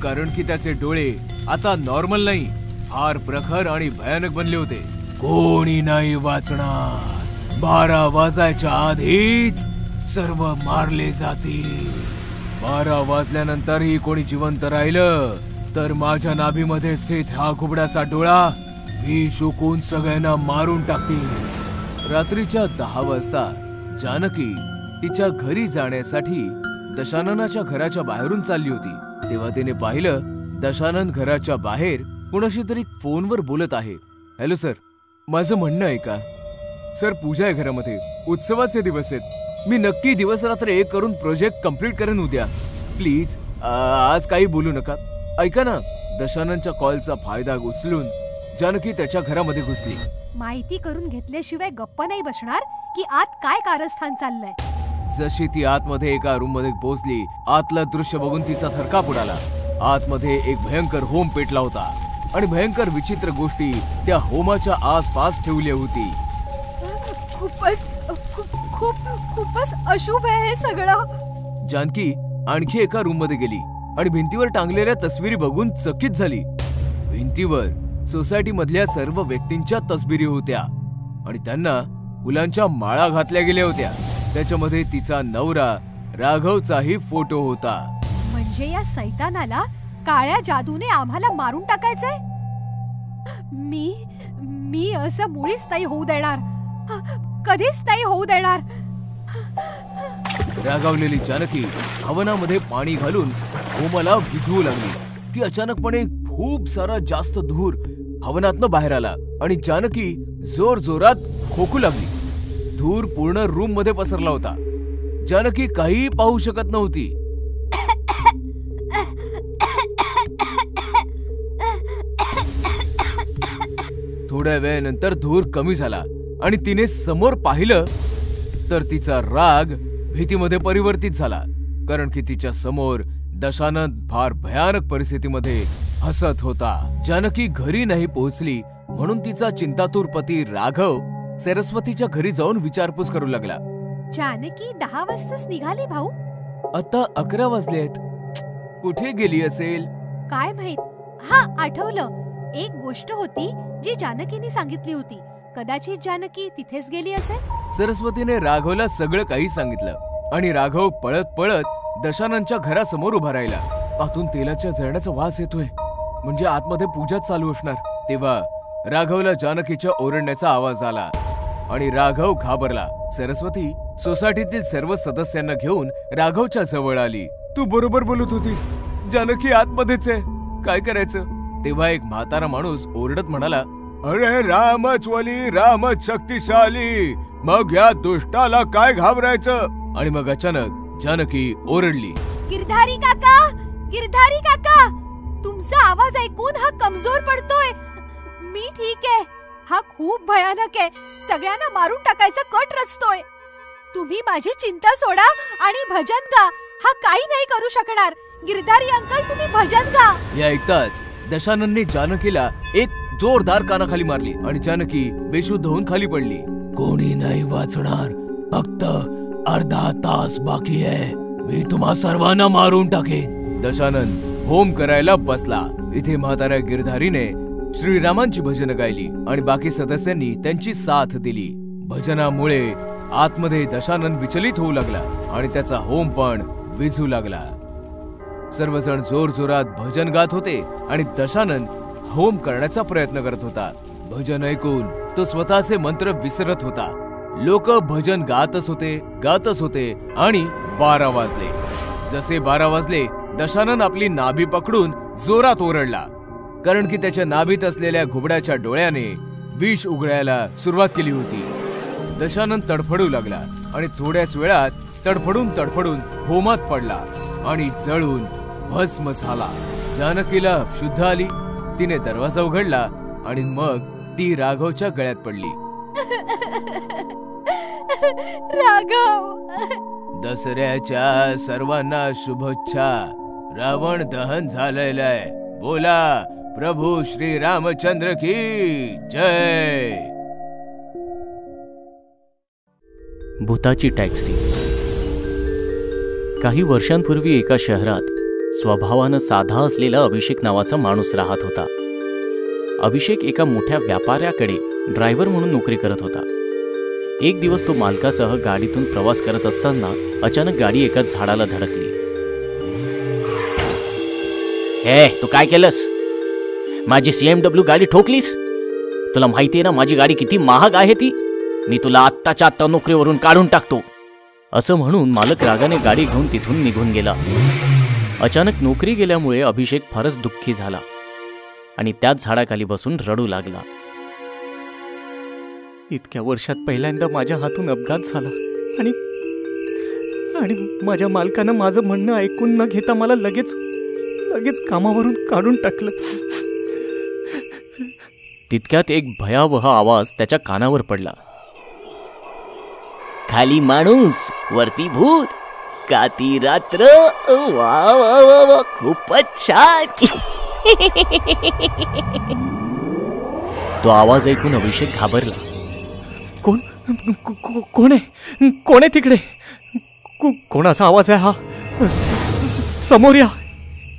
Speaker 1: कारण की त्याचे डोळे आता नॉर्मल नाही, फार प्रखर आणि भयानक बनले होते. कोणी नाही वाचणार. 12 वाजायच्या आधीच सर्व मारले जातील. 12 वाजल्यानंतरही कोणी जिवंत राहिलं तर माझ्या नाभीमध्ये स्थित हा घुबडाचा डोळा मी शोकून सगळ्यांना मारून टाकतील. रात्रीच्या 10 वाजता जानकी तिच्या घरी जाण्यासाठी दशाननाच्या घराच्या बाहेरून चालली होती. तेव्हा तिने पाहिलं दशानन घराच्या बाहेर कोणाशी तरी फोनवर बोलत आहे. हॅलो सर, माझं म्हणणं आहे का सर, पूजा आहे घरामध्ये, उत्सवाचे दिवस आहेत. मी नक्की दिवस रात्र एक करून प्रोजेक्ट कंप्लीट करेन उद्या. प्लीज आज काही बोलू नका. ऐका ना. दशाननच्या कॉलचा फायदा उचलून जानकी त्याच्या घरामध्ये घुसली.
Speaker 3: माहिती करून घेतल्याशिवाय गप्प नाही बसणार की आत काय कारस्थान चाललंय.
Speaker 1: जशी ती आतमध्ये एका रूम मध्ये पोहोचली, आतलं दृश्य बघून तिचा थरकाप उडाला. आतमध्ये एक भयंकर होम पेटला होता आणि भयंकर विचित्र गोष्टी त्या होमाच्या आसपास ठेवल्या होती.
Speaker 3: खूपच अशुभ आहे हे सगळं.
Speaker 1: जानकी आणखी एका रूम मध्ये गेली आणि भिंतीवर टांगलेल्या तस्विरी बघून चकित झाली. भिंतीवर सोसायटी मधल्या सर्व व्यक्तींच्या तस्बिरी होत्या आणि त्यांना फुलांच्या माळा घातल्या गेल्या होत्या. त्याच्यामध्ये तिचा नवरा राघवचाही फोटो होता.
Speaker 3: म्हणजे या सैतानाला काळ्या जादूने आम्हाला मारून टाकायचंय. मी असं मुळीच नाही होऊ देणार, कधीच नाही होऊ देणार.
Speaker 1: रागावलेली जानकी हवनामध्ये पाणी घालून होमाला विझवू लागली की अचानकपणे खूप सारा जास्त धूर हवनातनं बाहेर आला आणि जानकी जोर जोरात खोकू लागली. धूर पूर्ण रूम मध्ये पसरला होता. जानकी काही पाहू शकत नव्हती. थोड्या वेळानंतर धूर कमी झाला आणि तिने समोर पाहिलं तर तिचा राग भीतीमध्ये परिवर्तित झाला, कारण की तिच्या समोर दशानन फार भयानक परिस्थितीमध्ये हसत होता. जानकी घरी नाही पोहोचली म्हणून तिचा चिंतातूर पती राघव सरस्वतीच्या घरी जाऊन विचारपूस करू लागला.
Speaker 3: जानकी 10 वाजताच निघाली भाऊ.
Speaker 1: आता 11 वाजलेत. कुठे गेली असेल?
Speaker 3: काय माहित. हा, आठवलं. एक गोष्ट होती जी जानकीने सांगितली होती. कदाचित जानकी तिथेच गेली असेल.
Speaker 1: सरस्वतीने राघवला सगळं काही सांगितलं आणि राघव पळत पळत दशाननच्या घरासमोर उभा राहिला. आतून तेलाच्या जळण्याचा वास येतोय, म्हणजे आतमध्ये पूजा चालू असणार. तेव्हा राघवला जानकीच्या ओरडण्याचा आवाज आला आणि राघव घाबरला. सरस्वती सोसायटीतील सर्व सदस्यांना घेऊन राघवच्या जवळ आली. तू बरोबर बोलत होतीस, जानकी आतमध्येच आहे. काय करायचं? तेव्हा एक म्हातारा माणूस ओरडत म्हणाला, अरे रामच वली, रामच शक्तिशाली, मग या दुष्टाला काय घाबरायचं? आणि मग अचानक जानकी ओरडली,
Speaker 3: गिरधारी काका, गिरधारी काका, तुमचा आवाज ऐकून हा कमजोर पडतोय. मी ठीक आहे. हा खूप भयानक आहे. सगळ्यांना मारून टाकायचा कट रचतोय. तुम्ही माझी चिंता सोडा आणि भजन गा. हा काही नाही करू शकणार. गिरधारी अंकल, तुम्ही भजन गा.
Speaker 1: हे ऐकताच दशाननने जानकीला एक जोरदार कानाखाली मारली आणि जानकी बेशुद्ध होऊन खाली पडली.
Speaker 2: कोणी नाही वाचणार. फक्त अर्धा तास बाकी आहे. मी तुम्हा सर्वांना मारून टाकेन.
Speaker 1: दशानन होम करायला बसला. इथे म्हाताऱ्या गिरधारीने श्रीरामांची भजनं गायली आणि बाकी सदस्यांनी त्यांची साथ दिली. भजनामुळे आतमध्ये दशानन विचलित होऊ लागला आणि त्याचा होम पण विझू लागला. सर्वजण जोर जोरात भजन गात होते आणि दशानन होम करण्याचा प्रयत्न करत होता. भजन ऐकून तो स्वतःचे मंत्र विसरत होता. लोक भजन गातच होते आणि 12 वाजले. जसे 12 वाजले, दशानन आपली नाभी पकडून जोरात ओरडला, कारण की त्याच्या नाभीत असलेल्या घुबडाच्या डोळ्याने विष उघडायला सुरुवात केली होती. दशानन तडफडू लागला आणि थोड्याच वेळात तडफडून होमात पडला आणि जळून भस्म झाला. जानकीला शुद्ध आली. तिने दरवाजा उघडला आणि मग ती राघवच्या गळ्यात पडली.
Speaker 3: राघव,
Speaker 1: दसऱ्याच्या सर्वांना शुभेच्छा. रावण दहन झालेलं आहे. बोला प्रभू श्री रामचंद्र की जय.
Speaker 6: भूताची टॅक्सी. काही वर्षांपूर्वी एका शहरात स्वभावानं साधा असलेला अभिषेक नावाचा माणूस राहत होता. अभिषेक एका मोठ्या व्यापाऱ्याकडे ड्रायव्हर म्हणून नोकरी करत होता. एक दिवस तो मालकासह गाडीतून प्रवास करत असताना अचानक गाडी एका झाडाला धडकली. हे, तू काय केलंस? माझी CMW गाडी ठोकलीस? तुला माहितीये ना माझी गाडी किती महाग आहे ती? मी तुला आत्ताच्या आत्ता नोकरीवरून काढून टाकतो. असं म्हणून मालक रागाने गाडी घेऊन तिथून निघून गेला. अचानक नोकरी गेल्यामुळे अभिषेक फारच दुःखी झाला आणि त्याच झाडाखाली बसून रडू लागला.
Speaker 7: इतक्या वर्षात पहिल्यांदा माझ्या हातून अपघात झाला आणि माझ्या मालकानं माझं म्हणणं ऐकून न घेता मला लगेच कामावरून काढून टाकलं.
Speaker 6: तितक्यात एक भयावह आवाज त्याच्या कानावर पडला. खाली माणूस, वरती भूत, का ती रात्र. वा वा वा वा, खूपच छान. तो आवाज ऐकून अभिषेक घाबरला.
Speaker 7: कोण आहे तिकडे? कोणाचा आवाज आहे हा? समोर या.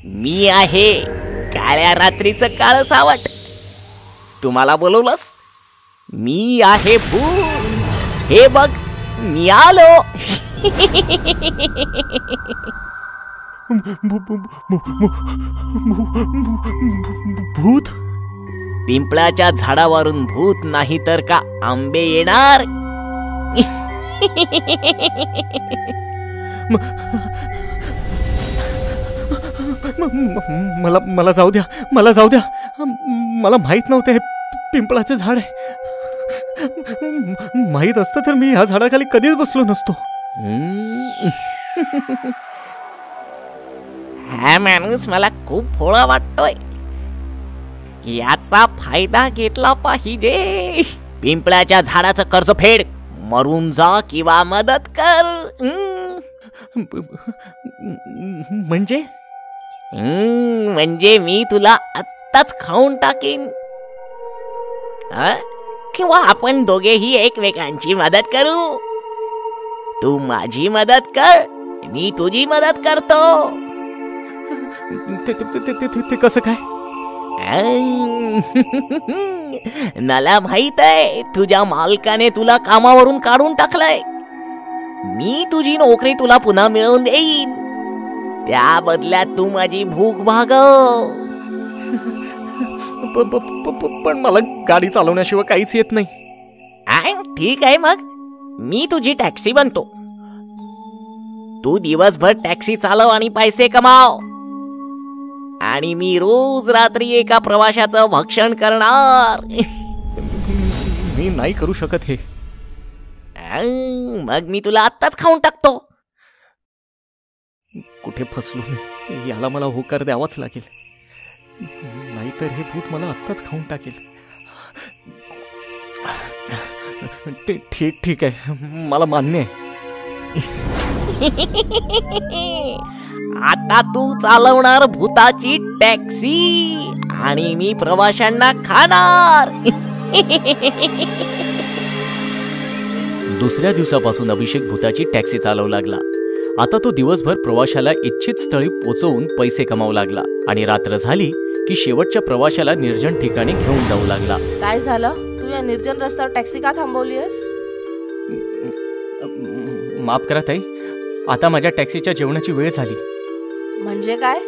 Speaker 6: मी आहे, काळ्या रात्रीचं काळ सावट. तुम्हाला बोलवलंस? मी आहे भूत. हे बघ, मी आलो.
Speaker 7: भूत?
Speaker 6: पिंपळाच्या झाडावरून भूत नाही तर का आंबे येणार?
Speaker 7: मला जाऊ द्या. मला माहित नव्हतं हे पिंपळाचं झाड आहे. माहित असतं तर मी ह्या झाडाखाली कधीच बसलो नसतो.
Speaker 6: हा माणूस मला खूप भोळा वाटतोय. याचा फायदा घेतला पाहिजे. पिंपळाच्या झाडाचं कर्ज फेड, मरून जा किंवा मदत कर. म्हणजे मी तुला आत्ताच खाऊन टाकीन. किंवा आपण दोघेही एकमेकांची मदत करू. तू माझी मदत कर, मी तुझी मदत करतो.
Speaker 7: ते कसं काय?
Speaker 6: मला माहित आहे तुझ्या मालकाने तुला कामावरून काढून टाकलंय. मी तुझी नोकरी तुला पुन्हा मिळवून देईन. त्या बदल्यात तू माझी भूक भागव.
Speaker 7: पण मला गाडी चालवण्याशिवाय काहीच येत नाही.
Speaker 6: ठीक आहे, मग मी तुझी टॅक्सी बनतो. तू दिवसभर टॅक्सी चालव आणि पैसे कमाव. आणि मी रोज रात्री एका प्रवाशाचं भक्षण करणार.
Speaker 7: मी नाही करू शकत हे.
Speaker 6: मग मी तुला आत्ताच खाऊन टाकतो.
Speaker 7: कुठे फसलो मी? याला मला होकार द्यावाच लागेल, नाहीतर हे भूत मला आत्ताच खाऊन टाकेल. ठीक आहे, मला मान्य आहे.
Speaker 6: आता तू चालवणार भूताची टॅक्सी आणि मी प्रवाशांना खाणार.
Speaker 7: दुसऱ्या दिवसापासून अभिषेक भूताची टॅक्सी चालवू लागला. आता तो दिवसभर प्रवाशाला इच्छित स्थळी पोहोचवून पैसे कमावू लागला आणि रात्र झाली की शेवटच्या प्रवाशाला निर्जन ठिकाणी घेऊन जाऊ लागला.
Speaker 8: काय झालं? तू या निर्जन रस्त्यावर टॅक्सी का थांबवलीस?
Speaker 7: माफ करा ताई, आता माझ्या टॅक्सीच्या जेवणाची वेळ झाली.
Speaker 8: म्हणजे काय?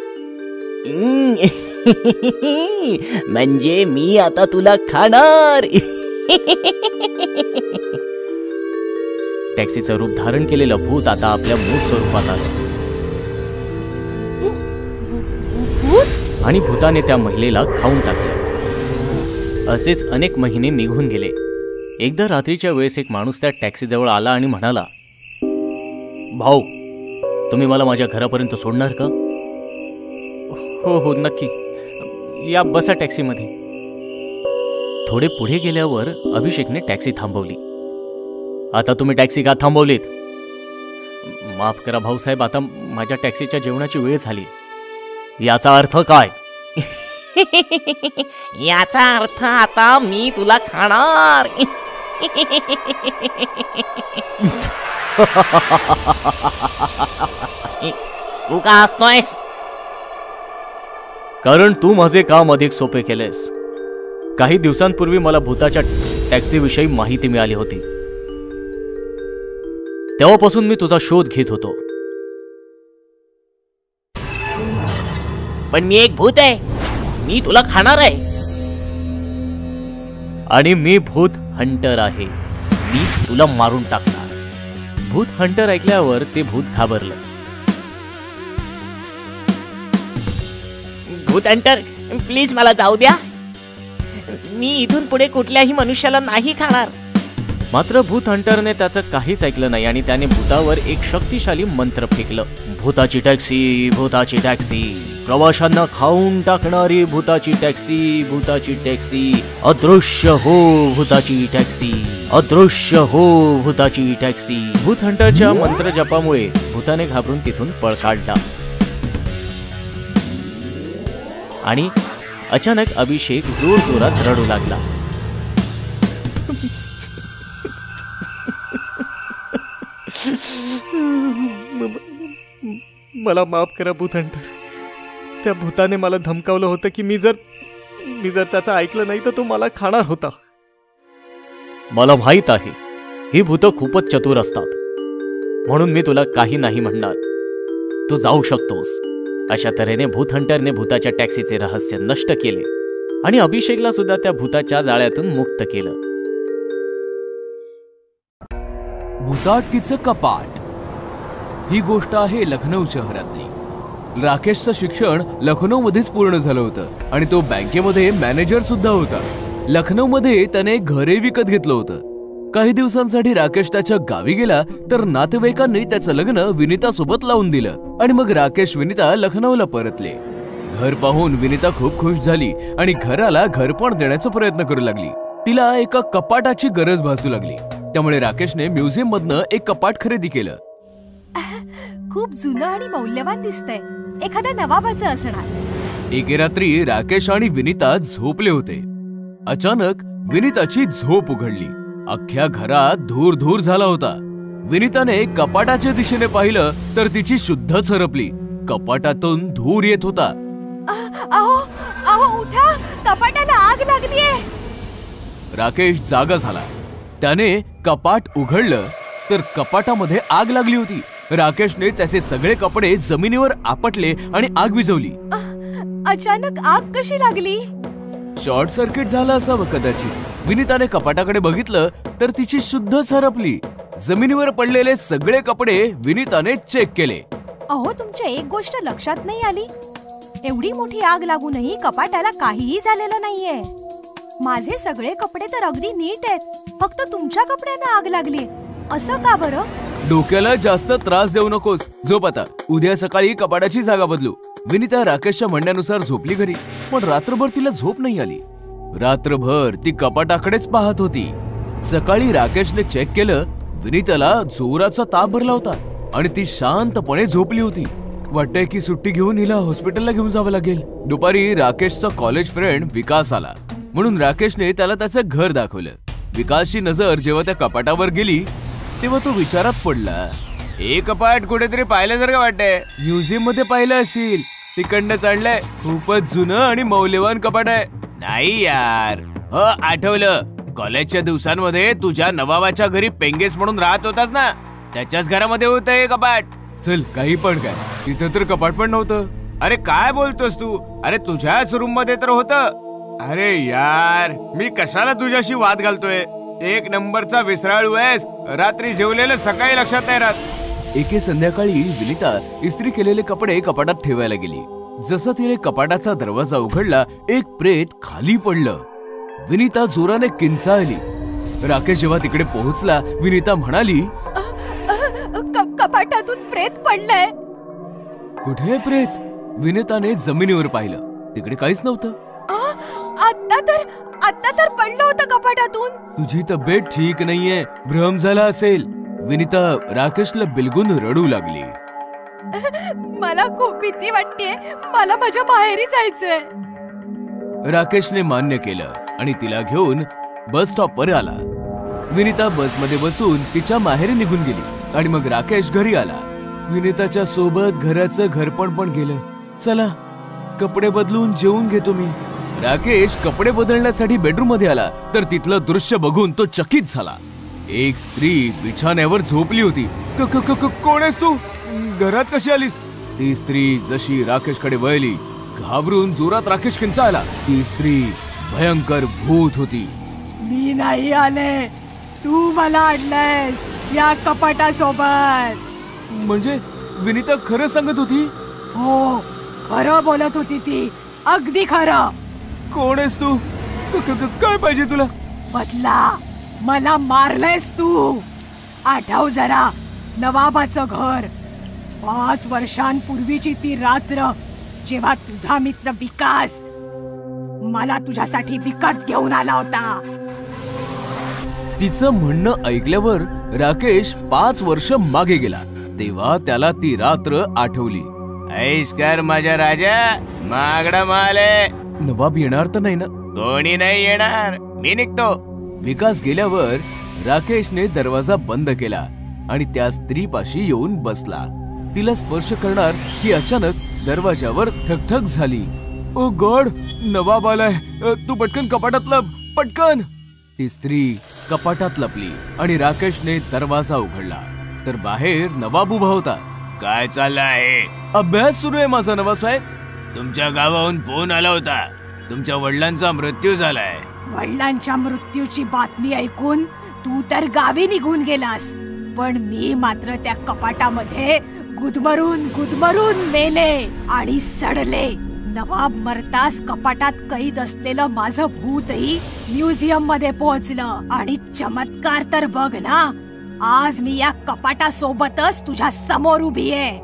Speaker 6: म्हणजे मी आता तुला खाणार.
Speaker 7: टॅक्सीचं रूप धारण केलेलं भूत आता आपल्या मूळ स्वरूपात आलं आणि भूताने त्या महिलेला खाऊन टाकलं. असेच अनेक महिने निघून गेले. एकदा रात्रीच्या वेळेस एक माणूस त्या टॅक्सीजवळ आला आणि म्हणाला, भाऊ, तुम्ही मला माझ्या घरापर्यंत सोडणार का? हो नक्की, या बसा टॅक्सीमध्ये. थोडे पुढे गेल्यावर अभिषेकने टॅक्सी थांबवली. आता तुम्ही टॅक्सी का थांबवलीत? माफ करा भाऊसाहेब, आता माझ्या टॅक्सीच्या जेवणाची वेळ झाली. याचा अर्थ काय?
Speaker 6: याचा अर्थ आता मी तुला खाणार. तू का हसतोयस?
Speaker 7: कारण तू माझे काम अधिक सोपे केलेस. काही दिवसांपूर्वी मला भूताच्या टॅक्सीविषयी माहिती मिळाली होती. तेव्हापासून मी तुझा शोध घेत होतो.
Speaker 6: पण मी एक भूत आहे, मी तुला खाणार आहे.
Speaker 7: आणि मी भूत हंटर आहे, मी तुला मारून टाकणार. भूत हंटर ऐकल्यावर ते भूत घाबरलं.
Speaker 6: भूत हंटर, प्लीज मला जाऊ द्या. मी इथून पुढे कुठल्याही मनुष्याला नाही खाणार.
Speaker 7: मात्र भूत हंटरने त्याचं काहीच ऐकलं नाही आणि त्याने भूतावर एक शक्तिशाली मंत्र फेकलं. भूताची टॅक्सी, भूताची टॅक्सी, प्रवाशांना खाऊन टाकणारी भूताची टॅक्सी, भूताची टॅक्सी, अदृश्य हो भूताची टॅक्सी, अदृश्य हो भूताची टॅक्सी. भूत हंटरच्या मंत्र जपामुळे भूताने घाबरून तिथून पळ काढला आणि अचानक अभिषेक जोरजोरात रडू लागला. मला माफ करा भूत हंटर. त्या भूताने मला धमकावलं होतं की मी जर त्याचं ऐकलं नाही तर तो मला खाणार होता. मला माहित आहे, ही भूतं खूपच चतुर असतात, म्हणून मी तुला काही नाही म्हणणार. तू जाऊ शकतोस. अशा तऱ्हेने भूत हंटरने भूताच्या टॅक्सीचे रहस्य नष्ट केले आणि अभिषेकला सुद्धा त्या भूताच्या जाळ्यातून मुक्त केलं.
Speaker 1: भूताटकीचं कपाट ही गोष्ट आहे लखनौ शहरातली. राकेशचं शिक्षण लखनौमध्येच पूर्ण झालं होतं आणि तो बँकेमध्ये मॅनेजर सुद्धा होता. लखनौमध्ये त्याने घरे विकत घेतलं होतं. काही दिवसांसाठी राकेश त्याच्या गावी गेला तर नातेवाईकांनी त्याचं लग्न विनीता सोबत लावून दिलं आणि मग राकेश विनीता लखनौला परतले. घर पाहून विनीता खूप खुश झाली आणि घराला घरपण देण्याचा प्रयत्न करू लागली. तिला एका कपाटाची गरज भासू लागली. त्यामुळे राकेशने म्युझियम मधनं एक कपाट खरेदी केलं.
Speaker 3: खूप जुनं आणि मौल्यवान दिसतंय. एखाद्या नवाबाचं असणार.
Speaker 1: एके रात्री राकेश आणि विनीता झोपले होते. अचानक विनीताची झोप उघडली. अख्ख्या घरात धूर धूर झाला होता. विनीताने कपाटाच्या दिशेने पाहिलं तर तिची शुद्धच हरपली. कपाटातून धूर येत होता.
Speaker 3: अहो अहो उठा, कपाटाला आग लागलीये.
Speaker 1: राकेश जागा झाला. त्याने कपाट उघडलं तर कपाटामध्ये आग लागली होती. राकेशने त्याचे सगळे कपडे जमिनीवर आपटले आणि आग विझवली.
Speaker 3: अचानक आग कशी लागली?
Speaker 1: शॉर्ट सर्किट झालं असावं कदाचित. विनीताने कपाटाकडे बघितलं तर तिची शुद्धच हरपली. जमिनीवर पडलेले सगळे कपडे विनीताने चेक केले.
Speaker 3: अहो, तुमच्या एक गोष्ट लक्षात नाही आली? एवढी मोठी आग लागूनही कपाटाला काहीही झालेलं नाहीये. माझे सगळे कपडे तर अगदी नीट आहेत. फक्त तुमच्या कपड्यांना आग लागली. असं का बरं?
Speaker 1: डोक्याला जास्त त्रास देऊ नकोस. झोप आता. उद्या सकाळी कपाटाची जागा बदलू. विनीता राकेशच्या म्हणण्यानुसार झोपली घरी. पण रात्रभर तिला झोप नाही आली. रात्रभर ती कपाटाकडेच पाहत होती. सकाळी राकेशने चेक केलं. विनीताला जोराचा ताप भरला होता आणि ती शांतपणे झोपली होती. वाटतंय की सुट्टी घेऊन हिला हॉस्पिटलला घेऊन जावं लागेल. दुपारी राकेशचा कॉलेज फ्रेंड विकास आला म्हणून राकेशने त्याला त्याचं घर दाखवलं. विकासची नजर जेव्हा त्या कपाटावर गेली तेव्हा तो विचारात पडला. हे कपाट कुठेतरी पाहिल्यासारखं वाटतंय. म्युझियम मध्ये पाहिलं असेल. तिकडनं चढलंय. खूपच जुनं आणि मौल्यवान कपाट आहे. नाही यार, हो आठवलं. कॉलेजच्या दिवसांमध्ये तुझ्या नवाबाच्या घरी पेंगेस म्हणून राहत होतास ना, त्याच्याच घरामध्ये होतं हे कपाट. चल, काही पण काय, तिथं तर कपाट पण नव्हतं. अरे काय बोलतोस तू? अरे तुझ्याच रूम मध्ये तर होतं. अरे यार, मी कशाला तुझ्याशी वाद घालतोय? एक नंबरचा विसराळू आहेस. रात्री जेवलेलं सकाळी लक्षात नाही राहत. एके संध्याकाळी विनीता इस्त्री केलेले कपडे कपाटात ठेवायला गेली. जसं तिने कपाटाचा दरवाजा उघडला, एक प्रेत खाली पडलं. विनीता जोराने किंचाळली. राकेश जेव्हा तिकडे पोहोचला, विनीता म्हणाली,
Speaker 3: कपाटातून प्रेत पडलंय.
Speaker 1: कुठे प्रेत? विनीताने जमिनीवर पाहिलं. तिकडे काहीच नव्हतं.
Speaker 3: आता तर पडलं होतं कपाटातून.
Speaker 1: तुझी तब्येत ठीक नाहीये. भ्रम झाला असेल. विनीता राकेशला बिलगून रडू लागली.
Speaker 3: मला खूप भीती वाटतेय. मला माझ्या माहेरी जायचंय.
Speaker 1: राकेशने मान्य केलं आणि तिला घेऊन बस स्टॉपवर आला. विनीता बसमध्ये बसून तिच्या माहेरी निघून गेली आणि मग राकेश घरी आला. विनीताच्या सोबत घराचं घरपण पण गेलं. चला, कपडे बदलून जेवून घेतो मी. राकेश कपडे बदलण्यासाठी बेडरूम मध्ये आला तर तिथलं दृश्य बघून तो चकित झाला. एक स्त्री बिछाण्यावर झोपली होती. कोण आहेस तू? घरात कशी आलीस? ती स्त्री जशी राकेशकडे वळली, घाबरून जोरात राकेश किंचाळला. ती स्त्री भयंकर भूत होती.
Speaker 3: मी नाही आले, तू मला आणलंयस या कपाटासोबत.
Speaker 1: म्हणजे विनीता खरं सांगत होती?
Speaker 3: हो, खरं बोलत होती ती. अगदी खरं.
Speaker 1: कोण आहेस तू? काय पाहिजे तुला?
Speaker 3: बदला. मला मारलंयस तू. आठव जरा नवाबाचं घर. 5 वर्षांपूर्वीची ती रात्र जेव्हा तुझा मित्र विकास मला तुझ्यासाठी विकत घेऊन आला होता.
Speaker 1: तिचं म्हणणं ऐकल्यावर राकेश 5 वर्ष मागे गेला. तेव्हा त्याला ती रात्र आठवली. ऐशकर माझ्या राजा, मागडा माल आहे. नवाब येणार तर नाही ना? कोणी नाही येणार, मी निघतो. विकास गेल्यावर राकेशने दरवाजा बंद केला आणि त्या स्त्रीपाशी येऊन बसला. तिला स्पर्श करणार की अचानक दरवाजावर ठकठक झाली. ओ गॉड, नवाब आलाय. तू पटकन कपाटात लप, पटकन. ती स्त्री कपाटात लपली आणि राकेशने दरवाजा उघडला तर बाहेर नवाब उभा होता. काय चाललं आहे? अभ्यास सुरू आहे माझा नवाब साहेब. तुमच्या गावाहून फोन आला होता. तुमच्या वडिलांचा मृत्यू झालाय.
Speaker 3: वडिलांच्या मृत्यूची बातमी ऐकून तू तर गावी निघून गेलास, पण मी मात्र त्या कपाटामध्ये गुदमरून गुदमरून मेले आणि सडले. नवाब मरतास कपाटात कैद असलेलं माझं भूतही म्युझियम मध्ये पोहोचलं. आणि चमत्कार तर बघ ना, आज मी या कपाटासोबतच तुझ्या समोर उभी आहे.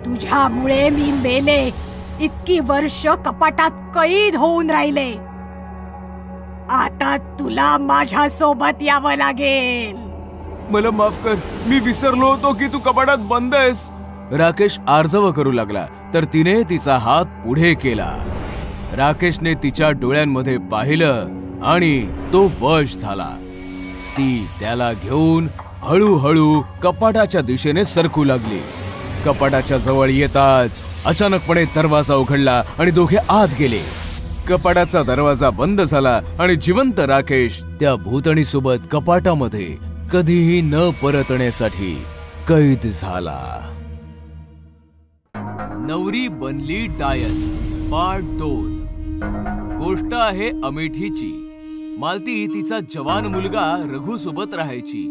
Speaker 3: तुझ्यामुळे मी मेले. इतकी वर्ष कपाटात कैद होऊन राहिले. आता तुला माझ्या सोबत यावं लागेल.
Speaker 1: मला माफ कर, मी विसरलो होतो की तू कपाटात बंद आहेस. राकेश आर्जव करू लागला तर तिने तिचा हात पुढे केला. राकेशने तिच्या डोळ्यांमध्ये पाहिलं आणि तो वश झाला. ती त्याला घेऊन हळूहळू कपाटाच्या दिशेने सरकू लागली. कपाटाच्या जवळ येताच अचानकपणे दरवाजा उघडला आणि दोघे आत गेले. कपाटाचा दरवाजा बंद झाला आणि जिवंत राकेश त्या भूतणीसोबत कपाटामध्ये कधीही न परतण्यासाठी कैद झाला. नवरी बनली डायन पार्ट 2. गोष्ट आहे अमेठीची. मालती तिचा जवान मुलगा रघु सोबत राहायची.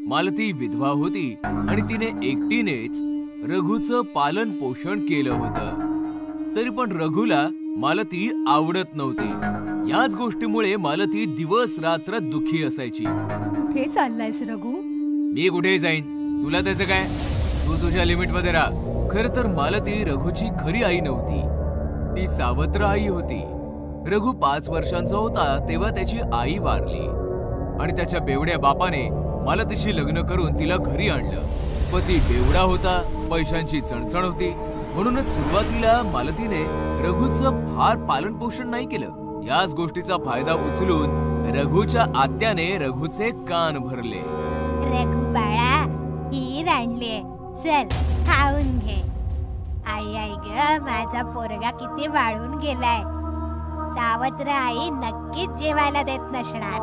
Speaker 1: मालती विधवा होती आणि तिने एकटीनेच रघुचं पालन पोषण केलं होतं. तरी पण रघुला मालती आवडत नव्हती. याच गोष्टीमुळे मालती दिवस रात्र दुःखी असायची.
Speaker 3: कुठे चाललायस रघु?
Speaker 1: मी कुठे जाईन, तुला त्याचं काय? तू तुझ्या लिमिट मध्ये राहा. खर तर मालती रघुची खरी आई नव्हती, ती सावत्र आई होती. रघु 5 वर्षांचा होता तेव्हा त्याची आई वारली आणि त्याच्या बेवड्या बापाने मालतीशी लग्न करून तिला घरी आणलं. पती बेवडा होता, पैशांची चणचण होती, म्हणूनच सुरुवातीला मालतीने रघुचं फार पालन पोषण नाही केलं. याच गोष्टीचा फायदा उचलून रघुच्या आत्याने रघुचे कान भरले.
Speaker 5: रघु बाळा, खीर आणलीये, चल खाऊन घे. आई आई ग, माझा पोरगा किती वाळून गेलाय. सावत्र आई नक्कीच जेवायला देत नसणार.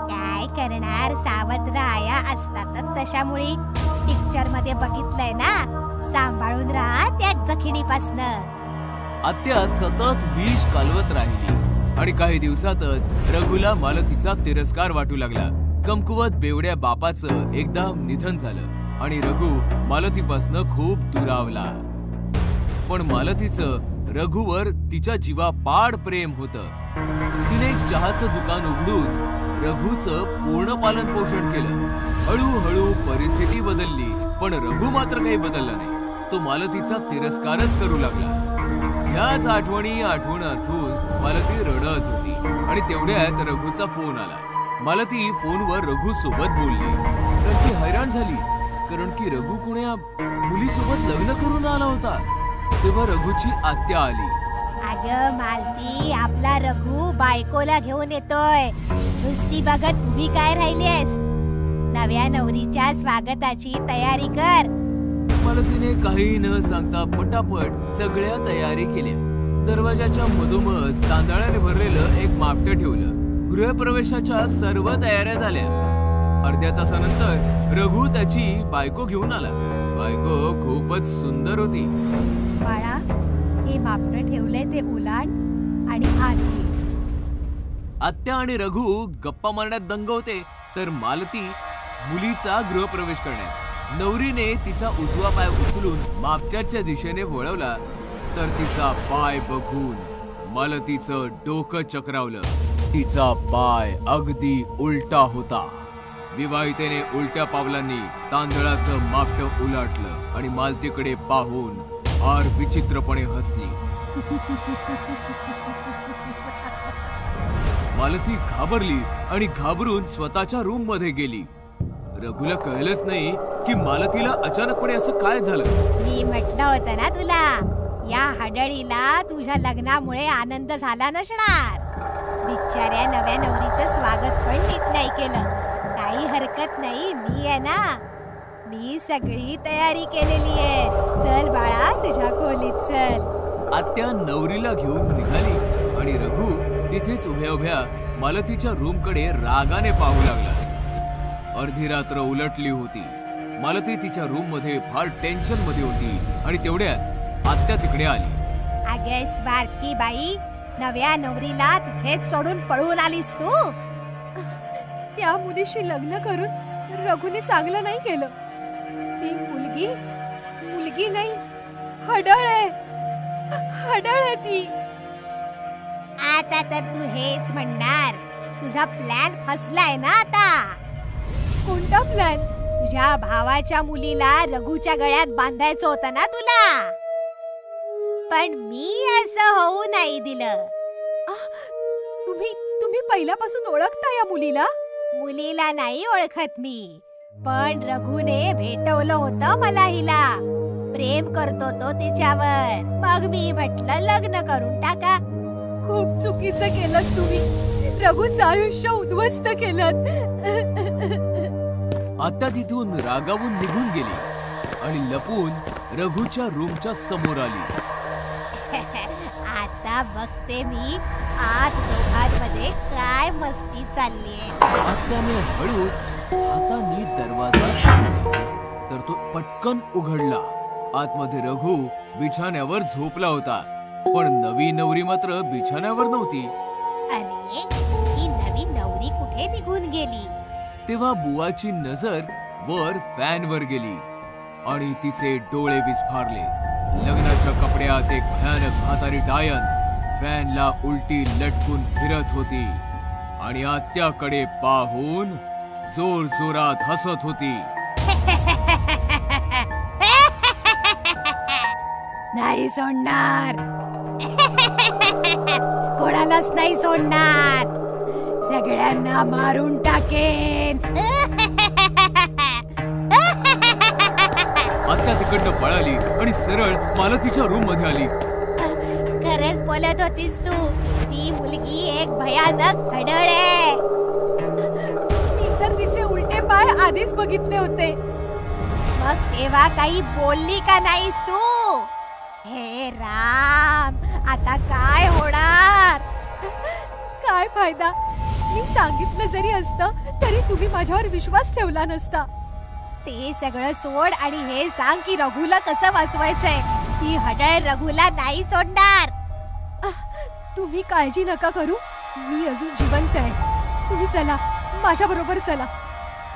Speaker 5: काय करणार, सावत्र आया असतातच तशामुळे. पिक्चर मध्ये बघितलंय ना, सांभाळून राहा त्या जखिणीपासनं.
Speaker 1: आत्या सतत विष कालवत राहिली आणि काही दिवसातच रघुला मालतीचा तिरस्कार वाटू लागला. कमकुवत बेवड्या बापाचं एकदा निधन झालं आणि रघु मालतीपासनं खूप दुरावला. पण मालतीचं रघुवर तिच्या जीवापाड प्रेम होतं. तिने चहाचं दुकान उघडून रघुचं पूर्ण पालन पोषण केलं. हळूहळू परिस्थिती बदलली, पण रघु मात्र काही बदलला नाही. तो मालतीचा तिरस्कारच करू लागला. याच आठवणी आठवून मालती रडत होती आणि तेवढ्यात रघुचा फोन आला. मालती फोनवर रघु सोबत बोलली तर ती हैराण झाली, कारण की रघु कोण्या मुलीसोबत लग्न करून आला होता. तेव्हा रघुची आत्या आली.
Speaker 5: अगं मालती, आपला रघु बायकोला घेऊन येतोय. नुसती बघत उभी काय राहिलीस? नव्या नवरीच्या स्वागताची तयारी कर.
Speaker 1: मालतीने काही न सांगता पटापट सगळ्या तयारी केल्या. दरवाजाच्या मधोमध तांदळाने भरलेलं एक मापटं ठेवलं. गृहप्रवेशाच्या सर्व तयाऱ्या झाल्या. अर्ध्या तासानंतर रघु त्याची बायको घेऊन आला. बायको खूपच सुंदर होती.
Speaker 3: बाळा, हे मापटं ठेवलंय ते उलाट आणि आत घे.
Speaker 1: आत्या आणि रघु गप्पा मारण्यात दंग होते तर मालती मुलीचा गृहप्रवेश करण्यात. नवरीने तिचा उजवा पाय उचलून मापट्याच्या दिशेने वळवला तर तिचा पाय बघून मालतीचं डोकं चक्रावलं. तिचा पाय अगदी उलटा होता. विवाहितेने उलट्या पावलांनी तांदळाचं मापटं उलटलं आणि मालतीकडे पाहून फार विचित्रपणे हसली. मालती घाबरली आणि घाबरून स्वतःच्या रूम मध्ये गेली. रघुला कळलंच नाही की मालतीला अचानकपणे असं काय झालं.
Speaker 5: मी म्हटलं होतं ना तुला, या हडळीला तुझ्या लग्नामुळे आनंद झाला नसणार. बिचाऱ्या नव्या नवरीचं स्वागत पण नीट नाही केलं. काही हरकत नाही, मी आहे ना, मी सगळी तयारी केलेली आहे. चल बाळा, तुझ्या खोलीत चल.
Speaker 1: आत्या नवरीला घेऊन निघाली आणि रघु तिथेच उभ्या उभ्या मालतीच्या रूमकडे रागाने पाहू लागला. अर्धी रात्र उलटली होती. मालती तिच्या रूम मध्ये फार टेन्शन मध्ये होती आणि तेवढ्यात आत्या तिकडे आली.
Speaker 5: अगे स्वार्थी बाई, नव्या नवरीला तिथेच सोडून पळून आलीस तू?
Speaker 3: त्या मुलीशी लग्न करून रघुने चांगलं नाही केलं. ती मुलगी हडळ ती.
Speaker 5: आता तर तू हेच म्हणणार, तुझा प्लॅन फसलाय ना आता.
Speaker 3: कोणता प्लॅन?
Speaker 5: तुझ्या भावाच्या मुलीला रघुच्या गळ्यात बांधायचं होतं ना तुला, पण मी असं होऊ नाही दिलं.
Speaker 3: तुम्ही पहिल्यापासून ओळखता या मुलीला?
Speaker 5: मुलीला नाही ओळखत मी, पण रघुने भेटवलं होतं मला हिला. प्रेम करतो तो तिच्यावर, मग मी म्हटलं लग्न करून टाका.
Speaker 3: खूप चुकीचं केलं तुम्ही, रघुचं आयुष्य उद्ध्वस्त केलं.
Speaker 1: आत्या तिथून रागावून निघून गेली आणि लपून रघुच्या रूमच्या समोर आली.
Speaker 5: आता बघते मी आत दोघांमध्ये काय मस्ती चाललीये.
Speaker 1: आत्याने हळूच हाताने दरवाजा उघडला, तर तो पटकन उघडला. आतमध्ये रघु बिछाण्यावर झोपला होता, पण नवी नवरी मात्र बिछाण्यावर नव्हती.
Speaker 5: अरे, ही नवी नवरी कुठे निघून गेली?
Speaker 1: तेव्हा बुवाची नजर वर फॅनवर गेली आणि तिचे डोळे विस्फारले. लग्नाच्या कपड्यात एक भयानक म्हातारी डायन फॅनला उलटी लटकून फिरत होती आणि आत्याकडे पाहून जोर जोरात हसत होती.
Speaker 5: नाही सोडणार, कोणालाच नाही सोडणार, सगळ्यांना मारून टाकेन.
Speaker 1: आत्या तिकडनं पळाली आणि सरळ मालतीच्या रूम मध्ये आली.
Speaker 5: खरंच बोलत होतीस तू, ती मुलगी एक भयानक हडळ आहे.
Speaker 3: मी तर तिचे उलटे पाय आधीच बघितले होते.
Speaker 5: मग तेव्हा काही बोलली का नाहीस तू? हे राम, आता काय होणार?
Speaker 3: काय फायदा? मी सांगितलं जरी असतं तरी तुम्ही माझ्यावर विश्वास ठेवला नसता.
Speaker 5: ते सगळं सोड आणि हे सांग की रघुला कसं वाचवायचंय. ती हडळ रघुला नाही सोडणार.
Speaker 3: तुम्ही काळजी नका करू, मी अजून जिवंत आहे. तुम्ही चला, माझ्या बरोबर चला.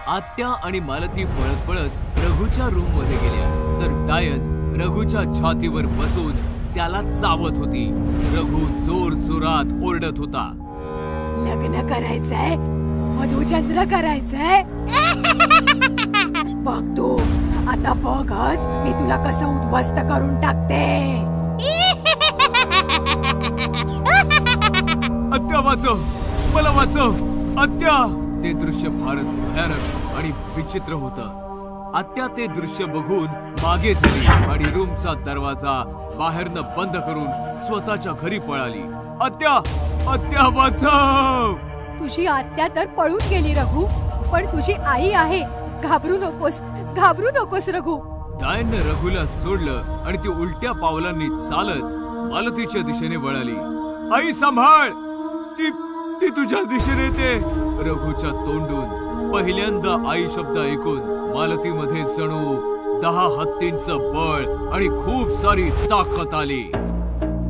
Speaker 1: आत्या आणि मालती पळत पळत रघुच्या रूम मध्ये गेल्या, तर डायन रघुच्या छातीवर बसून त्याला चावत होती. रघु जोर जोरात ओरडत होता,
Speaker 3: लग्न करायचंय, मधुचंद्र करायचंय. बघ तू, आता बघच मी तुला कसं उद्ध्वस्त करून टाकते.
Speaker 1: आत्या वाचव, मला वाचव, आत्या. ते दृश्य फारच भयानक आणि विचित्र होतं. आत्या ते दृश्य बघून मागे झाली आणि रूमचा दरवाजा बाहेरनं बंद करून स्वतःच्या घरी पळाली. आत्या, आत्या वाचव.
Speaker 3: तुझी आत्या तर पळून गेली रघु, पण तुझी आई आहे. घाबरू नकोस रघु.
Speaker 1: डायनने रघुला सोडलं आणि ती उलट्या पावलांनी चालत मालतीच्या दिशेने वळाली. आई सांभाळ, ती तुझ्या दिशेने येते. रघुच्या तोंडून पहिल्यांदा आई शब्द ऐकून मालतीमध्ये जणू 10 हत्तींचं बळ आणि खूप सारी ताकद आली.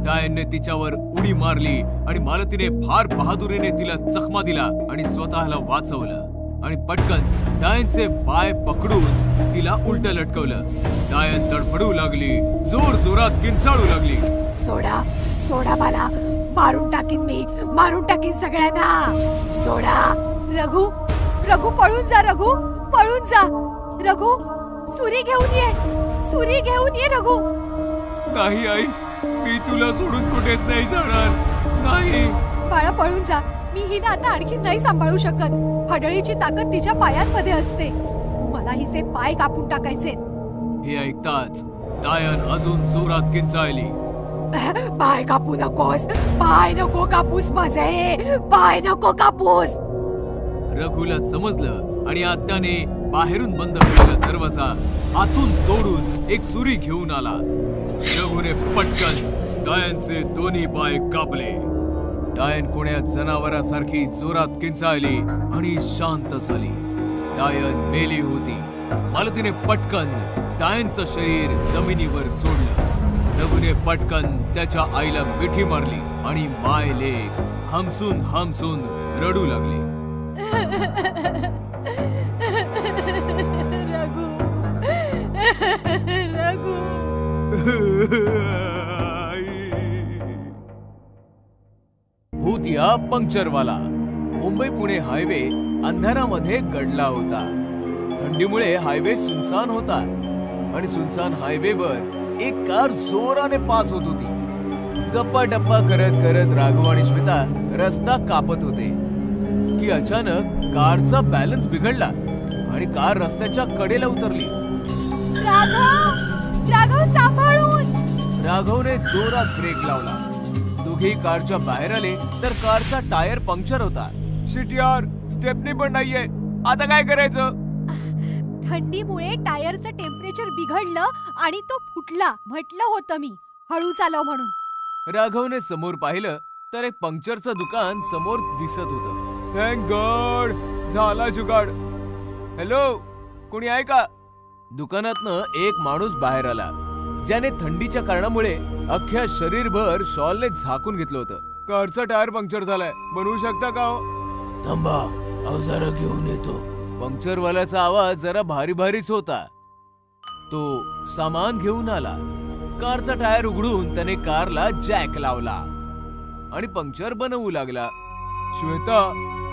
Speaker 1: डायनने तिच्यावर उडी मारली आणि मालतीने फार बहादुरीने तिला चकमा दिला आणि स्वतःला वाचवलं आणि पटकन डायनचे पाय पकडून तिला उलट लटकवलं. डायन तडफडू लागली, जोर जोरात किंचाळू लागली.
Speaker 3: सोडा मला, मारून टाकीन सगळ्यांना. सोडा. रघु पळून जा. रघु, सुरी घेऊन ये रघु.
Speaker 1: नाही आई, मी तुला सोडून कुठेच नाही जाणार. नाही
Speaker 3: बाळा, पळून जा. मी हिला आता आणखी नाही सांभाळू शकत. हडळीची ताकद तिच्या पायांमध्ये असते. मला हिचे पाय कापून टाकायचे.
Speaker 1: हे ऐकताच डायन अजून जोरात किंचाळली.
Speaker 3: पाय कापू नकोस, पाय नको कापूस माझे, पाय नको कापूस.
Speaker 1: रघुला समजलं आणि आत्याने बाहेरून बंद केलेला दरवाजा आतून तोडून एक सुरी घेऊन आला. रघुने पटकन डायनचे दोन्ही पाय कापले. डायन कोण्या जनावरासारखी जोरात किंचाळली आणि शांत झाली. डायन मेली होती. मालतीने पटकन डायनचं शरीर जमिनीवर सोडलं. रघुने पटकन त्याच्या आईला मिठी मारली आणि माय लेक हमसून रडू लागली.
Speaker 3: रघु
Speaker 1: होता पंक्चरवाला. मुंबई पुणे हायवे अंधारामध्ये गडला होता. थंडीमुळे हायवे सुनसान होता आणि सुनसान हायवेवर एक कार जोराने पास होत होती. गप्पा टप्पा करत करत राघव आणि श्वेता रस्ता कापत होते की अचानक कारचा बॅलन्स बिघडला आणि कार रस्त्याच्या कडेला उतरली.
Speaker 3: राघव सांभाळून.
Speaker 1: राघवने जोरात ब्रेक लावला. दोघेही कारच्या बाहेर आले तर कारचा टायर पंक्चर होता. शिट यार, स्टेपनी पण नाहीये, आता काय करायचं?
Speaker 3: थंडीमुळे टायरचं टेम्परेचर बिघडलं आणि तो फुटला. म्हटलं होतं मी हळू चालव म्हणून.
Speaker 1: राघवने समोर पाहिलं तर एक पंक्चरचं दुकान समोर दिसत होतं. थँक गॉड, झाला जुगाड. हॅलो, कोणी आहे का? दुकानातनं एक माणूस बाहेर आला ज्याने थंडीच्या कारणामुळे अख्ख्या शरीरभर शॉलने झाकून घेतलं होतं. कारचा टायर पंक्चर झालाय, बनवू शकता का हो?
Speaker 2: थांबा, अवजार घेऊन येतो.
Speaker 1: पंक्चरवाल्याचा आवाज जरा भारी भारीच होता. तो सामान घेऊन आला. कारचा टायर उघडून त्याने कारला जॅक लावला आणि पंक्चर बनवू लागला. श्वेता,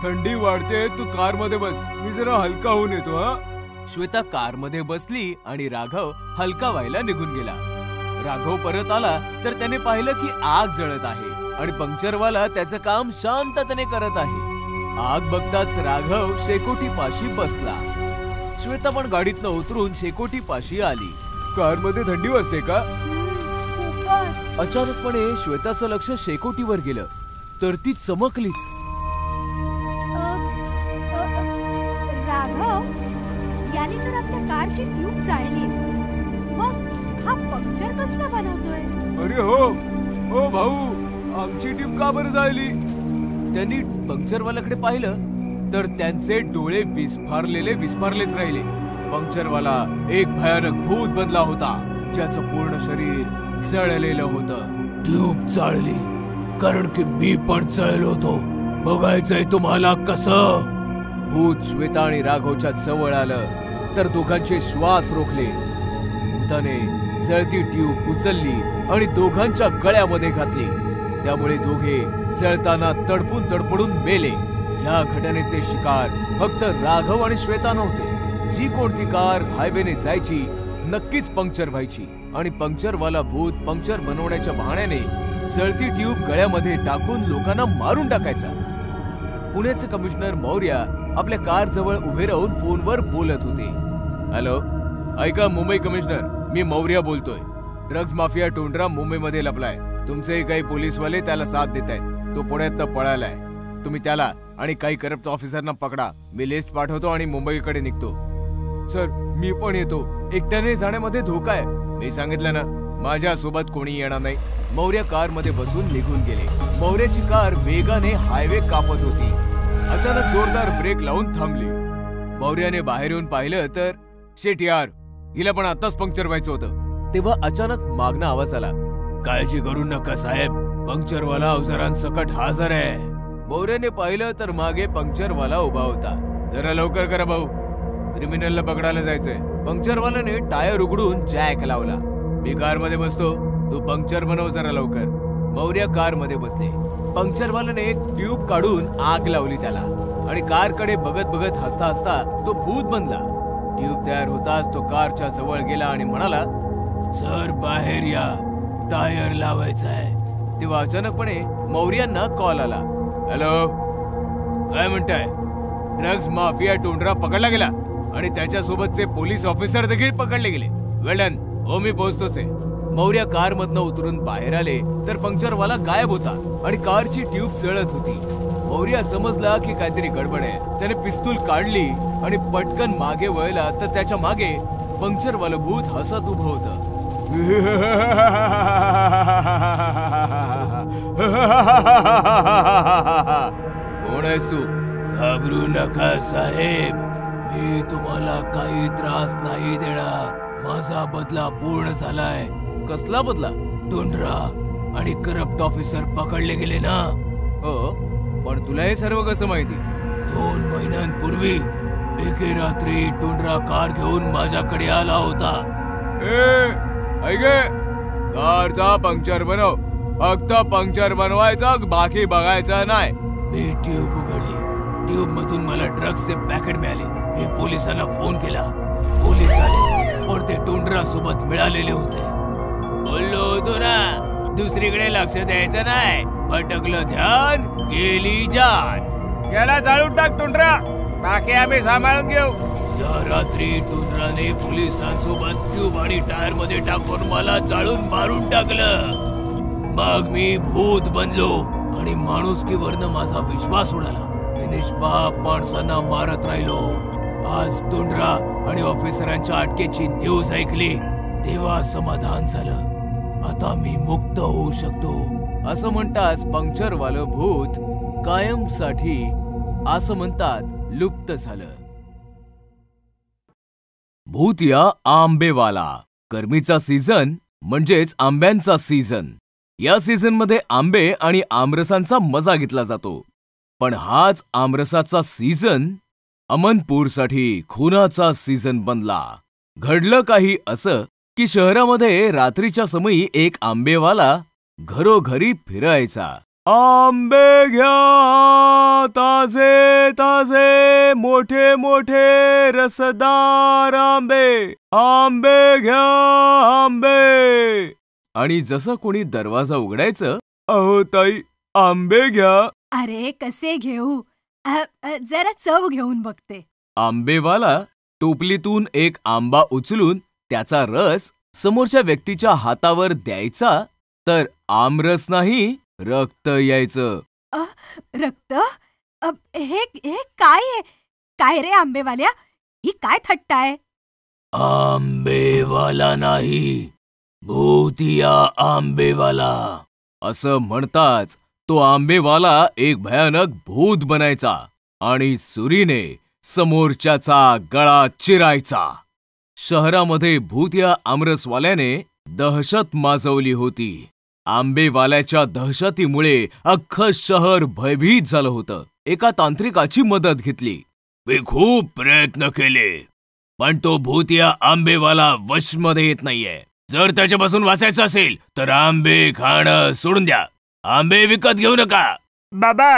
Speaker 1: थंडी वाढते, तू कार मध्ये बस, मी जरा हलका होऊन येतो. हा. श्वेता कार मध्ये बसली आणि राघव हलका व्हायला निघून गेला. राघव परत आला तर त्याने पाहिलं की आग जळत आहे आणि पंक्चरवाला त्याचं काम शांततेने करत आहे. आग बघताच राघव शेकोटी पाशी बसला. श्वेता पण गाडीतनं उतरून शेकोटी पाशी आली. कार मध्ये थंडी वाजते का? अचानकपणे श्वेताचं लक्ष शेकोटीवर गेलं तर ती चमकलीच.
Speaker 3: राघव, याने तर आपल्या कारची ट्यूब जाळली. मग हा पंक्चर कसला बनवतोय?
Speaker 1: अरे हो भाऊ, आमची ट्यूब का बरं जाळली? त्यांनी पंक्चरवाल्याकडे पाहिलं तर त्यांचे डोळे विस्फारलेच राहिले. पंक्चरवाला एक भयानक भूत बनला होता ज्याचं पूर्ण शरीर जळलेलं होतं.
Speaker 2: ट्यूब चाळली कारण की मी पण जळलो होतो. बघायचंय तुम्हाला कसं?
Speaker 1: भूत श्वेता आणि राघवच्या जवळ आलं तर दोघांचे श्वास रोखले. भूताने जळती ट्यूब उचलली आणि दोघांच्या गळ्यामध्ये घातली. त्यामुळे दोघे जळताना तडपून मेले. या घटनेचे शिकार फक्त राघव आणि श्वेता नव्हते. जी कोणती कार हायवेने जायची नक्कीच पंक्चर व्हायची आणि पंक्चरवाला भूत पंक्चर बनवण्याच्या बहाण्याने जळती ट्यूब गळ्यामध्ये टाकून लोकांना मारून टाकायचा. पुण्याचे कमिशनर मौर्य आपल्या कार जवळ उभे राहून फोनवर बोलत होते. हॅलो, ऐका मुंबई कमिशनर, मी मौर्य बोलतोय. ड्रग्ज माफिया टोंडरा मुंबईमध्ये लपलाय. तुमचे काही पोलीसवाले त्याला साथ देत आहेत. तो पुण्यातनं पळालाय. तुम्ही त्याला आणि काही करप्ट ऑफिसरना पकडा. मी लिस्ट पाठवतो आणि मुंबईकडे निघतो. सर, मी पण येतो. एकट्याने जाण्यामध्ये धोका आहे. मी सांगितलं ना, माझ्या सोबत कोणी येणार नाही. मौर्य कार मध्ये बसून निघून गेले. मौर्याची कार वेगाने हायवे कापत होती. अचानक जोरदार ब्रेक लावून थांबली. मौर्याने बाहेर येऊन पाहिलं तर शेट यार, हिला पण आताच पंक्चर व्हायचं होतं. तेव्हा अचानक मागणं आवाज आला.
Speaker 2: काळजी करू नका साहेब, पंक्चरवाला अवजारांसकट हजर आहे.
Speaker 1: मौर्याने पाहिलं तर मागे पंक्चरवाला उभा होता. जरा लवकर करा भाऊ, क्रिमिनलला पकडायला जायचंय. पंक्चरवाल्याने टायर उघडून जॅक लावला. मी कार मध्ये बसतो, तू पंक्चर बनव जरा लवकर. मौर्य कार मध्ये बसले. पंक्चरवाल्याने एक ट्यूब काढून आग लावली त्याला आणि कारकडे बघत हसता हसता तो भूत बनला. ट्यूब तयार होताच तो कारच्या जवळ गेला आणि म्हणाला,
Speaker 2: सर बाहेर या, टायर लावायचा आहे.
Speaker 1: तेव्हा अचानकपणे मौर्यांना कॉल आला. हॅलो, काय म्हणताय? ड्रग्ज माफिया टोंडरा पकडला गेला आणि त्याच्यासोबतचे पोलीस ऑफिसर देखील पकडले गेले. वेल डन. हो, मी पोहोचतोच आहे. मौर्य कार मधनं उतरून बाहेर आले तर पंक्चरवाला गायब होता आणि कारची ट्यूब जळत होती. मौर्य समजला की काहीतरी गडबड आहे. त्याने पिस्तूल काढली आणि पटकन मागे वळला तर त्याच्या मागे पंक्चरवालं भूत हसत उभं होतं.
Speaker 2: कोण आहेस तू? घाबरू नका साहेब, मी तुम्हाला काही त्रास नाही देणार. माझा बदला पूर्ण झालाय.
Speaker 1: कसला बदला?
Speaker 2: टोंडरा आणि करप्ट ऑफिसर पकडले गेले ना.
Speaker 1: हो, पण तुला हे सर्व कसं माहिती?
Speaker 2: 2 महिन्यांपूर्वी एके रात्री टोंडरा कार घेऊन माझ्याकडे आला होता.
Speaker 1: कारचा पंक्चर बनव. फक्त पंक्चर बनवायचा, बाकी बघायचं नाही.
Speaker 2: मी ट्यूब उघडली. ट्यूब मधून मला ड्रग्सचे पॅकेट मिळाले. मी पोलिसांना फोन केला. पोलीस आले, पण ते टुंड्रा सोबत मिळालेले होते. बोललो होतो ना, दुसरीकडे लक्ष द्यायचं नाही. भटकलं ध्यान, गेली जान.
Speaker 1: याला जाळून टाक टुंड्रा, बाकी आम्ही सांभाळून घेऊ.
Speaker 2: त्या रात्री टुंड्राने पोलिसांसोबत ट्यूब आणि टायर मध्ये टाकून मला जाळून मारून टाकलं. मग मी भूत बनलो आणि माणुसकीवरनं माझा विश्वास उडाला. मी निष्पाप माणसांना मारत राहिलो. आज टुंड्रा आणि ऑफिसरांच्या अटकेची न्यूज ऐकली तेव्हा समाधान झालं. आता मी मुक्त होऊ शकतो.
Speaker 1: असं म्हणताच पंक्चरवालं भूत कायमसाठी असं म्हणतात लुप्त झालं. भूत या आंबेवाला. गरमीचा सीझन म्हणजेच आंब्यांचा सीझन. या सीझन मध्ये आंबे आणि आमरसांचा मजा घेतला जातो. पण हाच आमरसाचा सीझन अमनपूरसाठी खुनाचा सीझन बनला. घडलं काही असं की शहरामध्ये रात्रीच्या समयी एक आंबेवाला घरोघरी फिरायचा. आंबे घ्या ताजे ताजे, मोठे मोठे रसदार आंबे, आंबे घ्या आंबे. आणि जसं कोणी दरवाजा उघडायचं, अहो ताई आंबे घ्या.
Speaker 3: अरे कसे घेऊ, जरा चव घेऊन बघते.
Speaker 1: आंबेवाला टोपलीतून एक आंबा उचलून त्याचा रस समोरच्या व्यक्तीच्या हातावर द्यायचा, तर आमरस नाही रक्त यायचं.
Speaker 3: रक्त? हे काय आहे? काय रे आंबेवाल्या, ही काय थट्टा आहे?
Speaker 2: आंबेवाला नाही, भूतिया आंबेवाला.
Speaker 1: असं म्हणताच तो आंबेवाला एक भयानक भूत बनायचा आणि सुरीने समोरच्याचा गळा चिरायचा. शहरामध्ये भूतिया आमरसवाल्याने दहशत माजवली होती. आंबेवाल्याच्या दहशतीमुळे अख्खं शहर भयभीत झालं होतं. एका तांत्रिकाची मदत घेतली.
Speaker 2: मी खूप प्रयत्न केले, पण तो भूतिया आंबेवाला वशमध्ये येत नाहीये. जर त्याच्यापासून वाचायचं असेल तर आंबे खाणं सोडून द्या. आंबे विकत घेऊ नका.
Speaker 9: बाबा,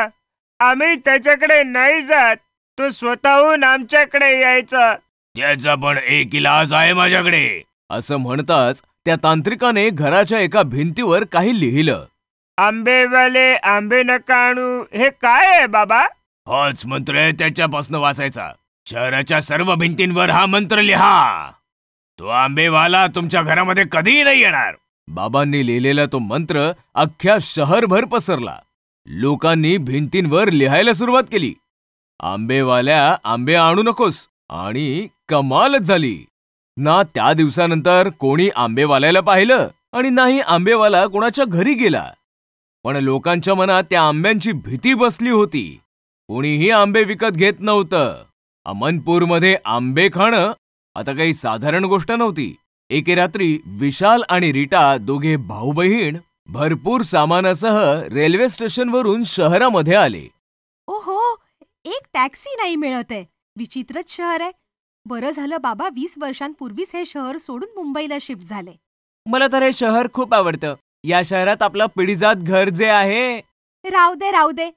Speaker 9: आम्ही त्याच्याकडे नाही जात. तो स्वतःहून आमच्याकडे यायचा.
Speaker 2: त्याचा पण एक इलाज आहे माझ्याकडे.
Speaker 1: असं म्हणताच त्या तांत्रिकाने घराच्या एका भिंतीवर काही लिहिलं.
Speaker 9: आंबेवाले आंबे नका आणू. हे काय आहे बाबा?
Speaker 2: हाच मंत्र आहे त्याच्यापासून वाचायचा. शहराच्या सर्व भिंतींवर हा मंत्र लिहा. तो आंबेवाला तुमच्या घरामध्ये कधीही नाही येणार.
Speaker 1: बाबांनी लिहिलेला तो मंत्र अख्ख्या शहरभर पसरला. लोकांनी भिंतींवर लिहायला सुरुवात केली, आंबेवाल्या आंबे आणू नकोस. आणि कमालच झाली. ना त्या दिवसानंतर कोणी आंबेवाल्याला पाहिलं आणि नाही आंबेवाला कोणाच्या घरी गेला. पण लोकांच्या मनात त्या आंब्यांची भीती बसली होती. कोणीही आंबे विकत घेत नव्हतं. अमनपूरमध्ये आंबे खाणं आता काही साधारण गोष्ट नव्हती. एके रात्री विशाल आणि रीटा दोघे भाऊ बहीण भरपूर सामानासह रेल्वे स्टेशनवरून शहरामध्ये आले.
Speaker 3: ओहो, एक टॅक्सी नाही मिळत आहे. विचित्रच शहर आहे. बरं झालं बाबा 20 वर्षांपूर्वीच हे शहर सोडून मुंबईला शिफ्ट झाले.
Speaker 1: मला तर हे शहर खूप आवडतं. या शहरात आपलं पिढीजात घर जे आहे.
Speaker 3: राहू दे राहू दे.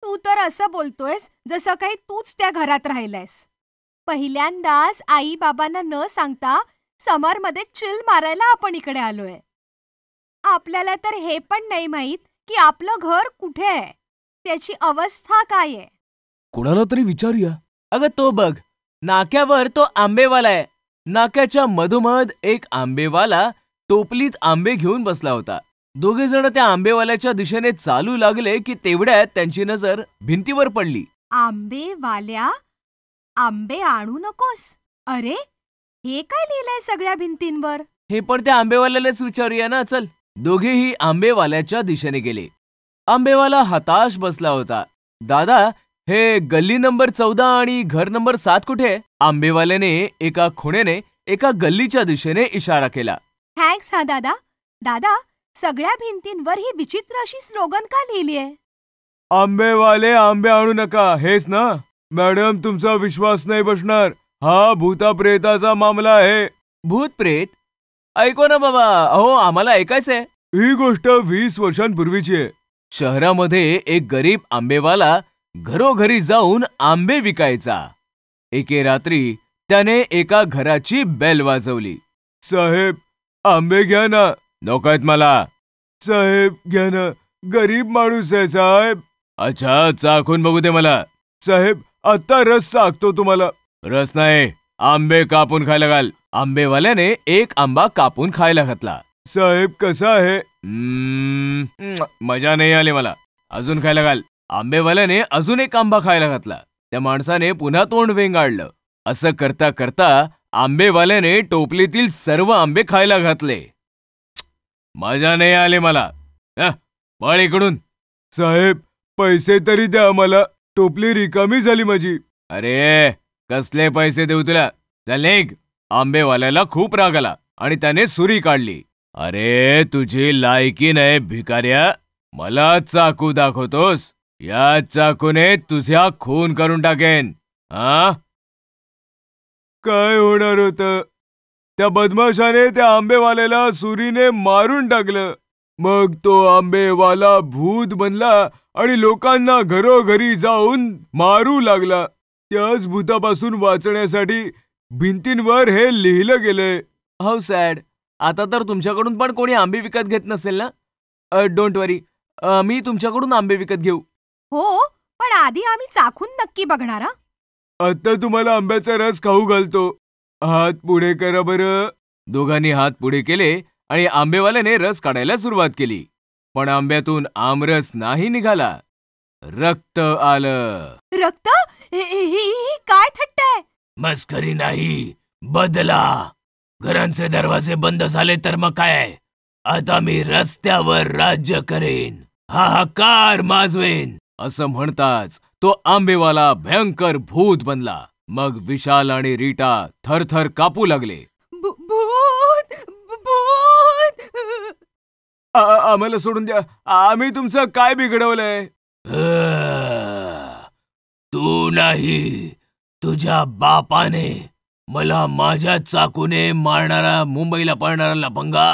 Speaker 3: तू तर असं बोलतोयस जसं काही तूच त्या घरात राहिलायस. पहिल्यांदाच आई बाबांना न सांगता समरमध्ये चिल मारायला आपण इकडे आलोय. आपल्याला तर हे पण नाही माहित की आपलं घर कुठे आहे, त्याची अवस्था काय आहे.
Speaker 1: कुणाला तरी विचारूया. अगं तो बघ, नाक्यावर तो आंबेवाला आहे. नाक्याच्या मधोमध एक आंबेवाला टोपलीत आंबे घेऊन बसला होता. दोघे जण त्या आंबेवाल्याच्या दिशेने चालू लागले की तेवढ्यात त्यांची नजर भिंतीवर पडली.
Speaker 3: आंबेवाल्या, आंबे आणू नकोस. अरे, हे काय लिहिलंय सगळ्या भिंतींवर?
Speaker 1: हे पण त्या आंबेवाल्यालाच विचारूया ना. चल. दोघेही आंबेवाल्याच्या दिशेने गेले. आंबेवाला हताश बसला होता. दादा, हे गल्ली नंबर 14 आणि घर नंबर 7 कुठे? आंबेवाल्याने एका खुणेने एका गल्लीच्या दिशेने इशारा केला.
Speaker 3: थँक्स हा दादा. दादा, सगळ्या भिंतींवर ही विचित्र अशी स्लोगन का लिहिली आहे?
Speaker 1: आंबेवाले आंबे आणू नका, हेच ना? मॅडम, तुमचा विश्वास नाही बसणार. हा भूताप्रेताचा मामला आहे. भूत प्रेत? ऐको ना बाबा. अहो, आम्हाला ऐकायचंय. ही गोष्ट 20 वर्षांपूर्वीची आहे. शहरामध्ये एक गरीब आंबेवाला घरोघरी जाऊन आंबे विकायचा. एके रात्री त्याने एका घराची बेल वाजवली. साहेब, आंबे घ्या ना. नकोयत मला. साहेब घ्या ना, गरीब माणूस आहे साहेब. अच्छा, चाखून बघू दे मला. साहेब, आता रस चाकतो तुम्हाला. रस नाही, आंबे कापून खायला घाल. आंबेवाल्याने एक आंबा कापून खायला घातला. साहेब, कसा आहे? मजा नाही आली मला. अजून खायला घाल. आंबेवाल्याने अजून एक आंबा खायला घातला. त्या माणसाने पुन्हा तोंड वेंगाळलं. असं करता करता आंबेवाल्याने टोपलीतील सर्व आंबे खायला घातले. मजा नाही आली मला. बळ इकडून. साहेब, पैसे तरी द्या मला. टोपली रिकामी झाली माझी. अरे, कसले पैसे देऊ तुला? चल निघ. आंबेवाल्याला खूप राग आला आणि त्याने सुरी काढली. अरे, तुझी लायकी नाही भिकाऱ्या. मला चाकू दाखवतोस? या चाकूने तुझ्या खून करून टाकेन. हा? काय होणार होतं? त्या बदमाशाने त्या आंबेवाल्याला सुरीने मारून टाकलं. मग तो आंबेवाला भूत बनला आणि लोकांना घरोघरी जाऊन मारू लागला. त्याच भूतापासून वाचण्यासाठी भिंतींवर हे लिहिलं गेलंय. How sad. आता तर तुमच्याकडून पण कोणी आंबे विकत घेत नसेल ना? डोंट वरी, मी तुमच्याकडून आंबे विकत घेऊ.
Speaker 3: हो, पण आधी आम्ही चाखून नक्की बघणार.
Speaker 1: आता तुम्हाला आंब्याचा रस खाऊ घालतो. हात पुढे करा बरं. दोघांनी हात पुढे केले आणि आंबेवाल्याने रस काढायला सुरुवात केली. पण आंब्यातून आमरस नाही निघाला. रक्त आलं.
Speaker 3: रक्त? ही काय थट्ट आहे?
Speaker 2: मस्करी नाही, बदला. घरांचे दरवाजे बंद झाले तर मग काय? आता मी रस्त्यावर राज्य करेन, हाहाकार माजवेन.
Speaker 1: असं म्हणताच तो आंबेवाला भयंकर भूत बनला. मग विशाल आणि रीटा थरथर कापू लागले.
Speaker 3: भूत भूत.
Speaker 1: आम्हाला सोडून द्या. आम्ही तुमचं काय बिघडवलंय?
Speaker 2: तू नाही, तुझ्या बापाने. मला माझ्या चाकूने मारणारा मुंबईला पळणारा लफंगा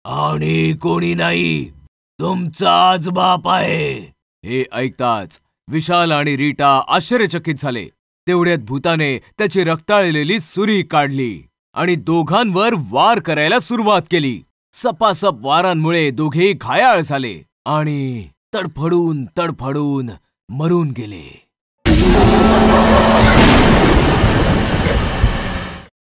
Speaker 2: आणि कोणी नाही, तुमचाच बाप आहे.
Speaker 1: हे ऐकताच विशाल आणि रीटा आश्चर्यचकित झाले. तेवढ्यात भूताने त्याची रक्ताळलेली सुरी काढली आणि दोघांवर वार करायला सुरुवात केली. सपासप वारांमुळे दोघेही घायाळ झाले आणि तडफडून तडफडून मरून गेले.